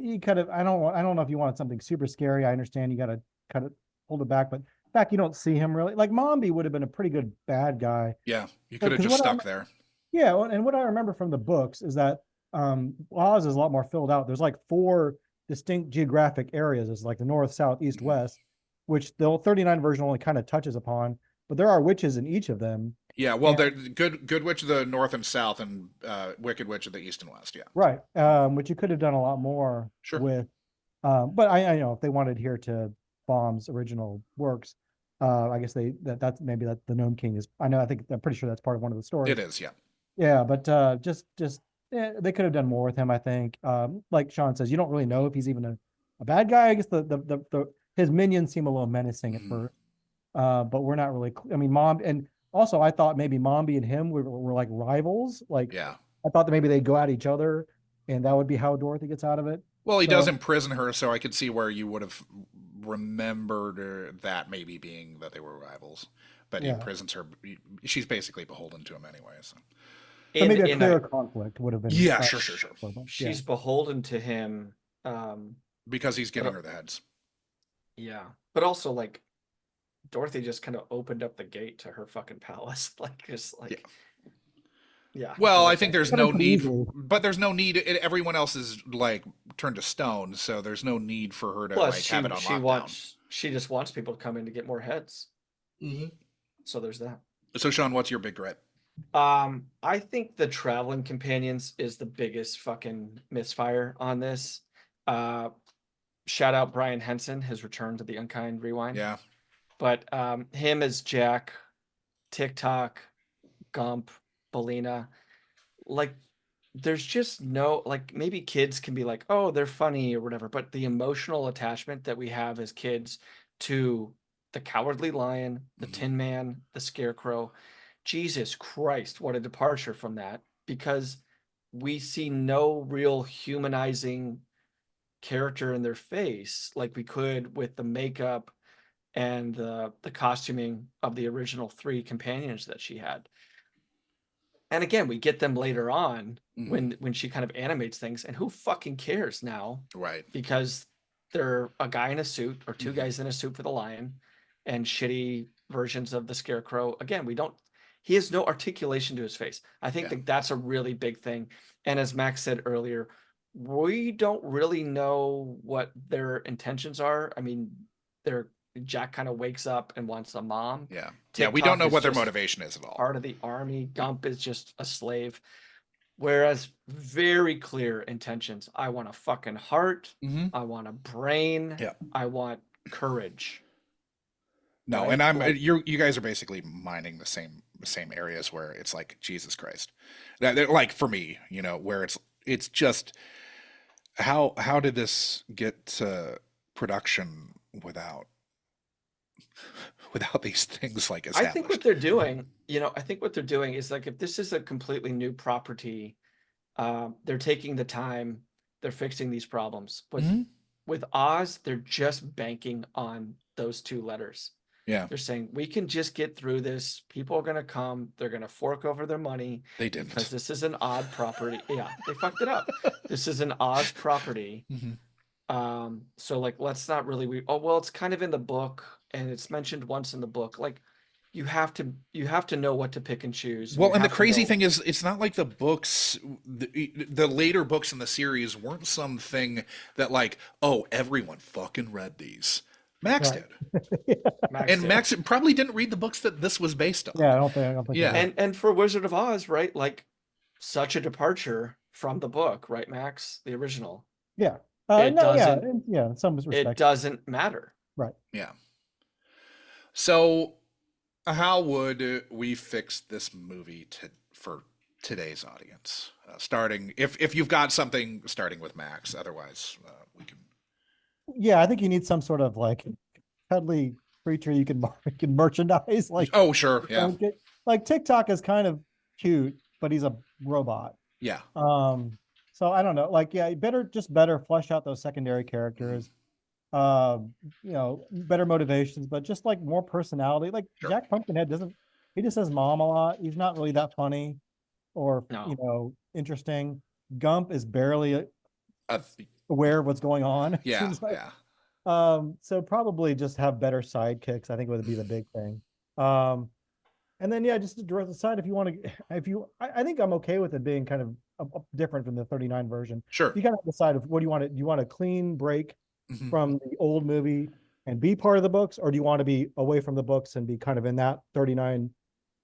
You could have. I don't know if you wanted something super scary. I understand you got to kind of hold it back, but the fact you don't see him really, like Mombi would have been a pretty good bad guy. yeah, you could have 'Cause just what I stuck there. Yeah, and what I remember from the books is that Oz is a lot more filled out. There's like 4 distinct geographic areas. It's like the north, south, east, west, which the 39 version only kind of touches upon. But there are witches in each of them. Yeah, well, And, they're good witch of the north and south, and wicked witch of the east and west. Yeah, right, which you could have done a lot more sure. with. But I know if they wanted here to Baum's original works, I guess that's maybe that the Gnome King is. I think I'm pretty sure that's part of one of the stories. It is, yeah. Yeah, but just they could have done more with him. I think, like Sean says, you don't really know if he's even a bad guy. I guess the his minions seem a little menacing at first, but we're not really. I mean, Mom, and also I thought maybe Mombi and him were like rivals. Like, Yeah. I thought that maybe they'd go at each other, and that would be how Dorothy gets out of it. Well, he So, does imprison her, so I could see where you would have remembered that maybe being that they were rivals. But he yeah, imprisons her. She's basically beholden to him anyway. So. so maybe a In clearer conflict would have been. Yeah, sure. for them. she's beholden to him. Because he's getting But- her the heads. Yeah, but also like Dorothy just kind of opened up the gate to her fucking palace, like just like. Yeah. Well, I like think that. there's But no it's need, easy. but there's no need. Everyone else is like turned to stone, so there's no need for her to Plus, like have it on lockdown. she just wants people to come in to get more heads. Mhm. So there's that. So, Sean, what's your big gripe? I think the traveling companions is the biggest fucking misfire on this. Shout out Brian Henson, his return to the Unkind Rewind. Yeah, But him as Jack, TikTok, Gump, Belina, like there's just no, like, maybe kids can be like, oh, they're funny or whatever, but the emotional attachment that we have as kids to the Cowardly Lion, the Tin Man, the Scarecrow, Jesus Christ, what a departure from that, because we see no real humanizing character in their face like we could with the makeup and the costuming of the original 3 companions that she had. And again, we get them later on when she kind of animates things, and who fucking cares now? right. Because they're a guy in a suit or 2 guys in a suit for the lion and shitty versions of the Scarecrow. Again, he has no articulation to his face. I think that's a really big thing. And as Max said earlier, we don't really know what their intentions are. I mean, Jack kind of wakes up and wants a mom. Yeah, TikTok we don't know is what their just motivation is at all. part of the army. Gump is just a slave. Whereas very clear intentions. I want a fucking heart. I want a brain. Yeah. I want courage. No, Right? and I'm Like- you guys are basically mining the same areas where it's like Jesus Christ. Like for me, where it's just how did this get to production without these things like established? I think what they're doing, is like, if this is a completely new property, they're taking the time, they're fixing these problems. But with Oz, they're just banking on those 2 letters. Yeah, They're saying we can just get through this. People are going to come. They're going to fork over their money. they didn't. Because this is an odd property. Yeah, they fucked it up. This is an Oz property. So like, let's not really. Oh well, it's kind of in the book, and it's mentioned once in the book. Like, you have to know what to pick and choose. Well, and the crazy thing is, it's not like the books, the later books in the series weren't something that like, oh, everyone fucking read these. Max Right. did, and did. Max probably didn't read the books that this was based on. Yeah, I don't think. Yeah. And for Wizard of Oz, right? Like, such a departure from the book, right, Max? The original. Yeah. It No, doesn't- yeah, in some respect. It doesn't matter. Right. Yeah. So, how would we fix this movie for today's audience? Starting, if you've got something, starting with Max. Otherwise, we can. Yeah, I think you need some sort of like cuddly creature you can you can merchandise. Like, Oh, sure. Yeah. like TikTok is kind of cute, but he's a robot. Yeah. So I don't know. Like, yeah, better flesh out those secondary characters. Better motivations, but just like more personality. Like Sure. Jack Pumpkinhead he just says mom a lot. He's not really that funny or No. interesting. Gump is barely Uh, aware of what's going on. It yeah. seems like. Yeah. So probably just have better sidekicks, I think would be the big thing. And then just to decide if you want to, I think I'm okay with it being kind of different from the 39 version. Sure. You kind of decide what do you want to, do you want a clean break Mhm. from the old movie and be part of the books, or do you want to be away from the books and be kind of in that 39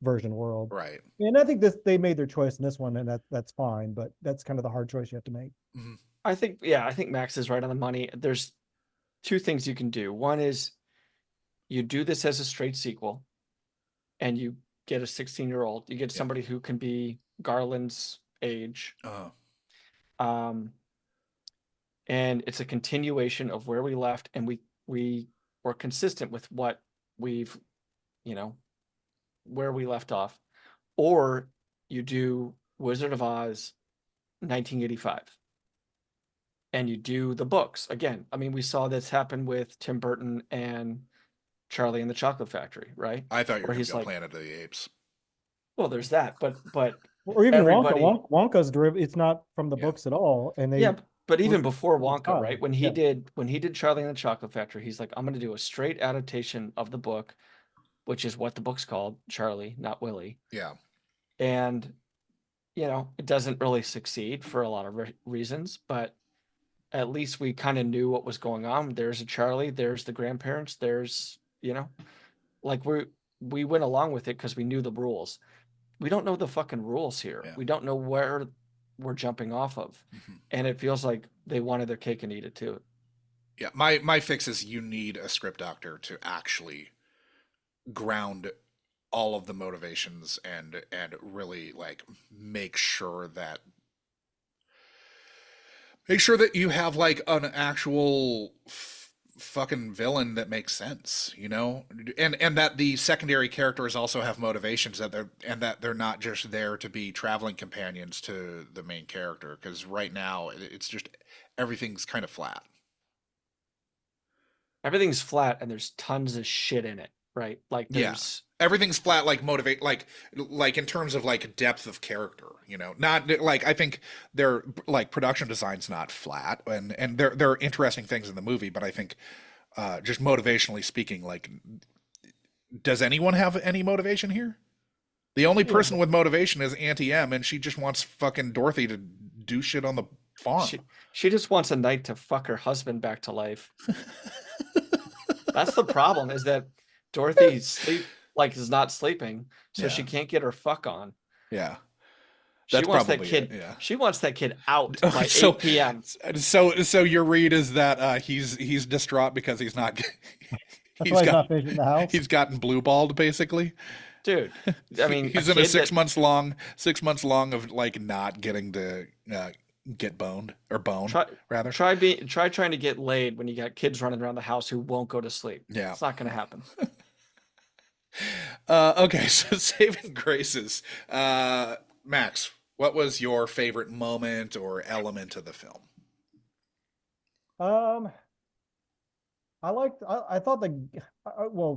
version world? Right. And I think they made their choice in this one, and that's fine, but that's kind of the hard choice you have to make. Mhm. I think Max is right on the money. There's two things you can do. One is you do this as a straight sequel and you get a 16-year-old. You get somebody who can be Garland's age. And it's a continuation of where we left, and we were consistent with what we've, where we left off. Or you do Wizard of Oz 1985. And you do the books again. I mean, we saw this happen with Tim Burton and Charlie and the Chocolate Factory, right? I thought you were Where going he's to go like, Planet of the Apes. well, there's that, but or even everybody, Wonka's it's not from the books at all, and but even before Wonka, right? When he Yeah. did Charlie and the Chocolate Factory, he's like, I'm going to do a straight adaptation of the book, which is what the book's called, Charlie, not Willie. Yeah. And it doesn't really succeed for a lot of reasons, but at least we kind of knew what was going on. There's a Charlie, there's the grandparents, there's, like we went along with it because we knew the rules. We don't know the fucking rules here. Yeah. We don't know where we're jumping off of. Mhm. And it feels like they wanted their cake and eat it too. Yeah. My fix is you need a script doctor to actually ground all of the motivations and really like make sure that you have like an actual fucking villain that makes sense, and that the secondary characters also have motivations, that they're not just there to be traveling companions to the main character, because right now it's just everything's kind of flat. Everything's flat and there's tons of shit in it, right? Like there's everything's flat, like motivate, like in terms of like depth of character, not like, I think their like production design's not flat, and there are interesting things in the movie, but I think just motivationally speaking, like, does anyone have any motivation here? The only person with motivation is Auntie M, and she just wants fucking Dorothy to do shit on the farm. She just wants a night to fuck her husband back to life. That's the problem, is that Dorothy is not sleeping, so she can't get her fuck on. Yeah. She wants that kid. Yeah. She wants that kid out by 8 p.m. So your read is that he's distraught because he's not. not finishing the house. He's gotten blue balled, basically. Dude, I mean, he's in a 6 months long of like not getting to get boned or bone. Try trying to get laid when you got kids running around the house who won't go to sleep. Yeah, it's not going to happen. Okay, so saving graces. Max, what was your favorite moment or element of the film? I thought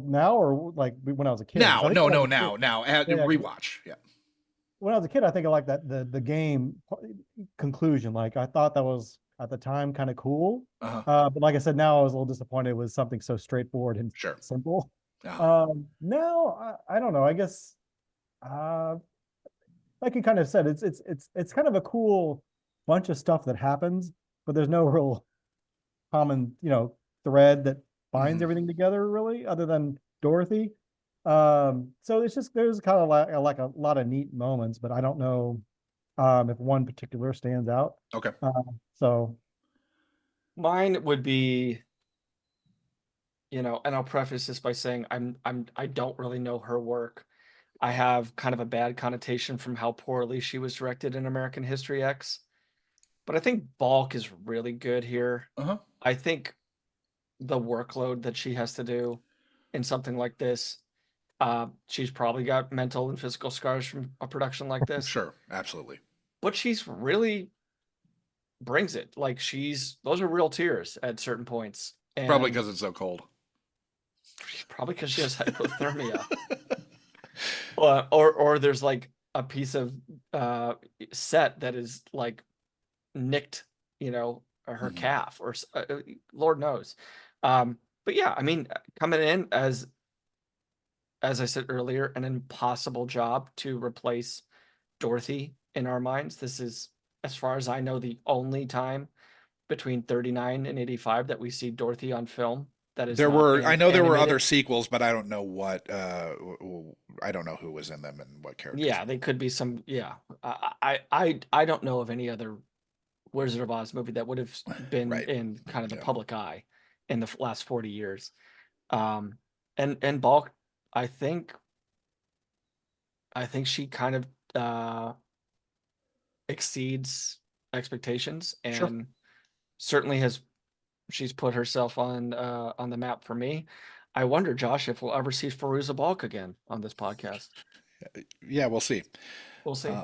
now or like when I was a kid. Now, rewatch. Yeah. When I was a kid, I think I liked the game conclusion. Like, I thought that was at the time kind of cool. But like I said, now I was a little disappointed with something so straightforward and simple. Now I don't know. I guess like you kind of said, it's kind of a cool bunch of stuff that happens, but there's no real common thread that binds everything together, really, other than Dorothy. So it's just, there's kind of like a lot of neat moments, but I don't know if one particular stands out. Okay. So mine would be, and I'll preface this by saying I don't really know her work. I have kind of a bad connotation from how poorly she was directed in American History X, but I think Balk is really good here. I think the workload that she has to do in something like this. She's probably got mental and physical scars from a production like this. Sure, absolutely. But she's really brings it. Like those are real tears at certain points. And Probably because it's so cold. Probably because she has hypothermia. Or there's like a piece of set that is like nicked, her calf, or Lord knows. But yeah, I mean, coming in as I said earlier, an impossible job to replace Dorothy in our minds. This is, as far as I know, the only time between 39 and 85 that we see Dorothy on film. That is, there were animated. other sequels, but I don't know what I don't know who was in them and what characters. Yeah, they could be some. Yeah, I don't know of any other Wizard of Oz movie that would have been in kind of the public eye in the last 40 years. And Balk, I think she kind of exceeds expectations, and certainly she's put herself on the map for me. I wonder, Josh, if we'll ever see Fairuza Balk again on this podcast. Yeah, we'll see. We'll see.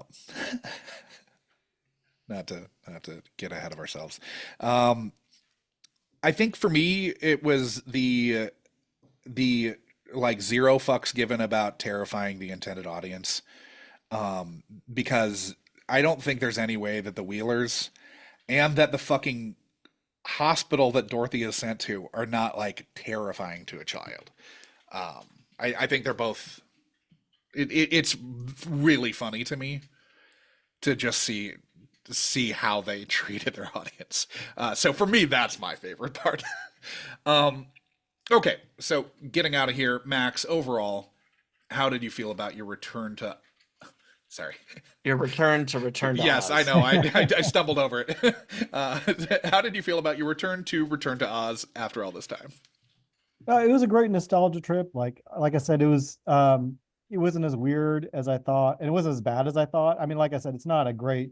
Not to get ahead of ourselves. I think for me, it was the like zero fucks given about terrifying the intended audience, because I don't think there's any way that the Wheelers and that the fucking hospital that Dorothy is sent to are not like terrifying to a child. I think they're both. It's really funny to me to just see how they treated their audience. So for me, that's my favorite part. Okay, so getting out of here, Max, overall, how did you feel about your return to... Sorry. Your return to Yes, Oz. I know. I stumbled over it. How did you feel about your return to Oz after all this time? It was a great nostalgia trip. Like I said, it wasn't as weird as I thought, and it wasn't as bad as I thought. I mean, like I said, it's not a great,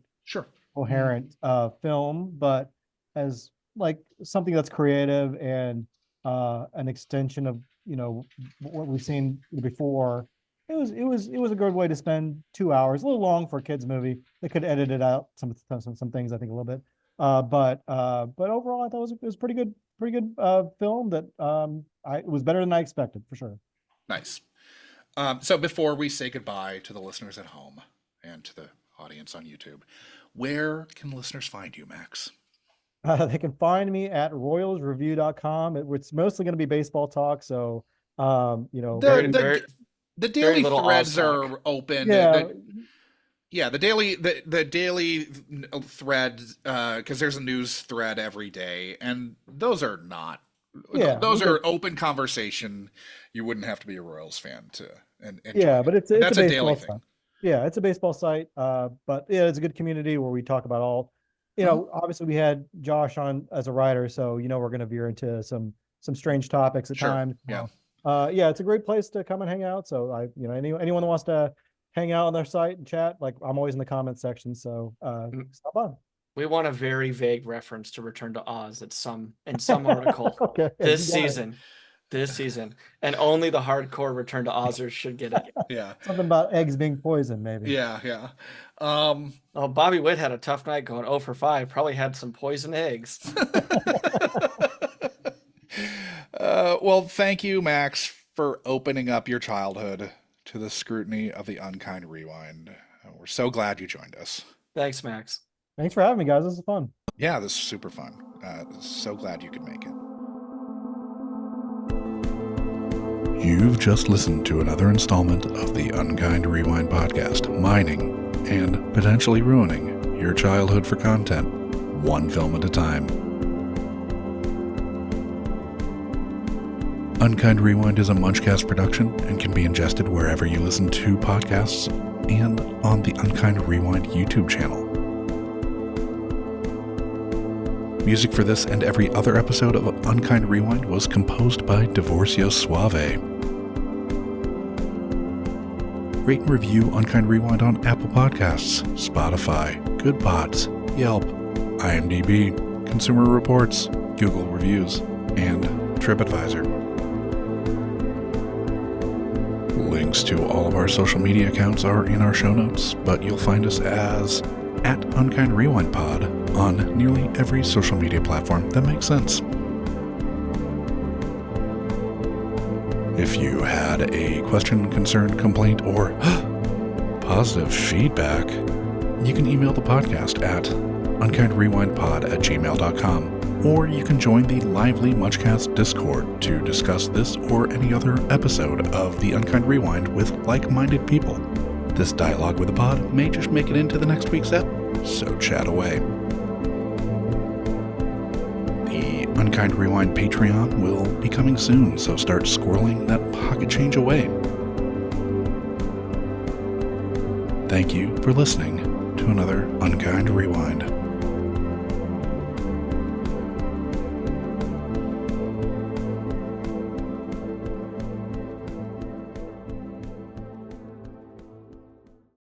coherent film, but as like something that's creative and an extension of what we've seen before. It was a good way to spend 2 hours. A little long for a kids movie. They could edit it out some things, I think, a little bit. But overall, I thought it was pretty good film that it was better than I expected, for sure. Nice. So before we say goodbye to the listeners at home and to the audience on YouTube, where can listeners find you, Max? They can find me at royalsreview.com. It's mostly going to be baseball talk. So, the daily threads are open. Yeah. The daily thread, because there's a news thread every day, and those are not. Yeah, those are open conversation. You wouldn't have to be a Royals fan to. But it's that's a daily site. thing. Yeah, it's a baseball site. But yeah, it's a good community where we talk about all. Obviously we had Josh on as a writer, so we're going to veer into some strange topics at times. Yeah. It's a great place to come and hang out. So anyone that wants to hang out on their site and chat, like I'm always in the comments section. So stop on. We want a very vague reference to Return to Oz in some article this season, and only the hardcore Return to Ozers should get it. Yeah, something about eggs being poisoned, maybe. Yeah. Bobby Witt had a tough night going 0 for 5. Probably had some poison eggs. Well, thank you, Max, for opening up your childhood to the scrutiny of the Unkind Rewind. We're so glad you joined us. Thanks, Max. Thanks for having me, guys. This is fun. Yeah, this is super fun. So glad you could make it. You've just listened to another installment of the Unkind Rewind podcast, mining and potentially ruining your childhood for content, one film at a time. Unkind Rewind is a Munchcast production and can be ingested wherever you listen to podcasts and on the Unkind Rewind YouTube channel. Music for this and every other episode of Unkind Rewind was composed by Divorcio Suave. Rate and review Unkind Rewind on Apple Podcasts, Spotify, Good Pods, Yelp, IMDb, Consumer Reports, Google Reviews, and TripAdvisor. Links to all of our social media accounts are in our show notes, but you'll find us as at Unkind Rewind Pod on nearly every social media platform that makes sense. If you had a question, concern, complaint, or positive feedback, you can email the podcast at unkindrewindpod@gmail.com, or you can join the lively Muchcast Discord to discuss this or any other episode of the Unkind Rewind with like-minded people. This dialogue with the pod may just make it into the next week's ep, so chat away. The Unkind Rewind Patreon will be coming soon, so start squirreling that pocket change away. Thank you for listening to another Unkind Rewind.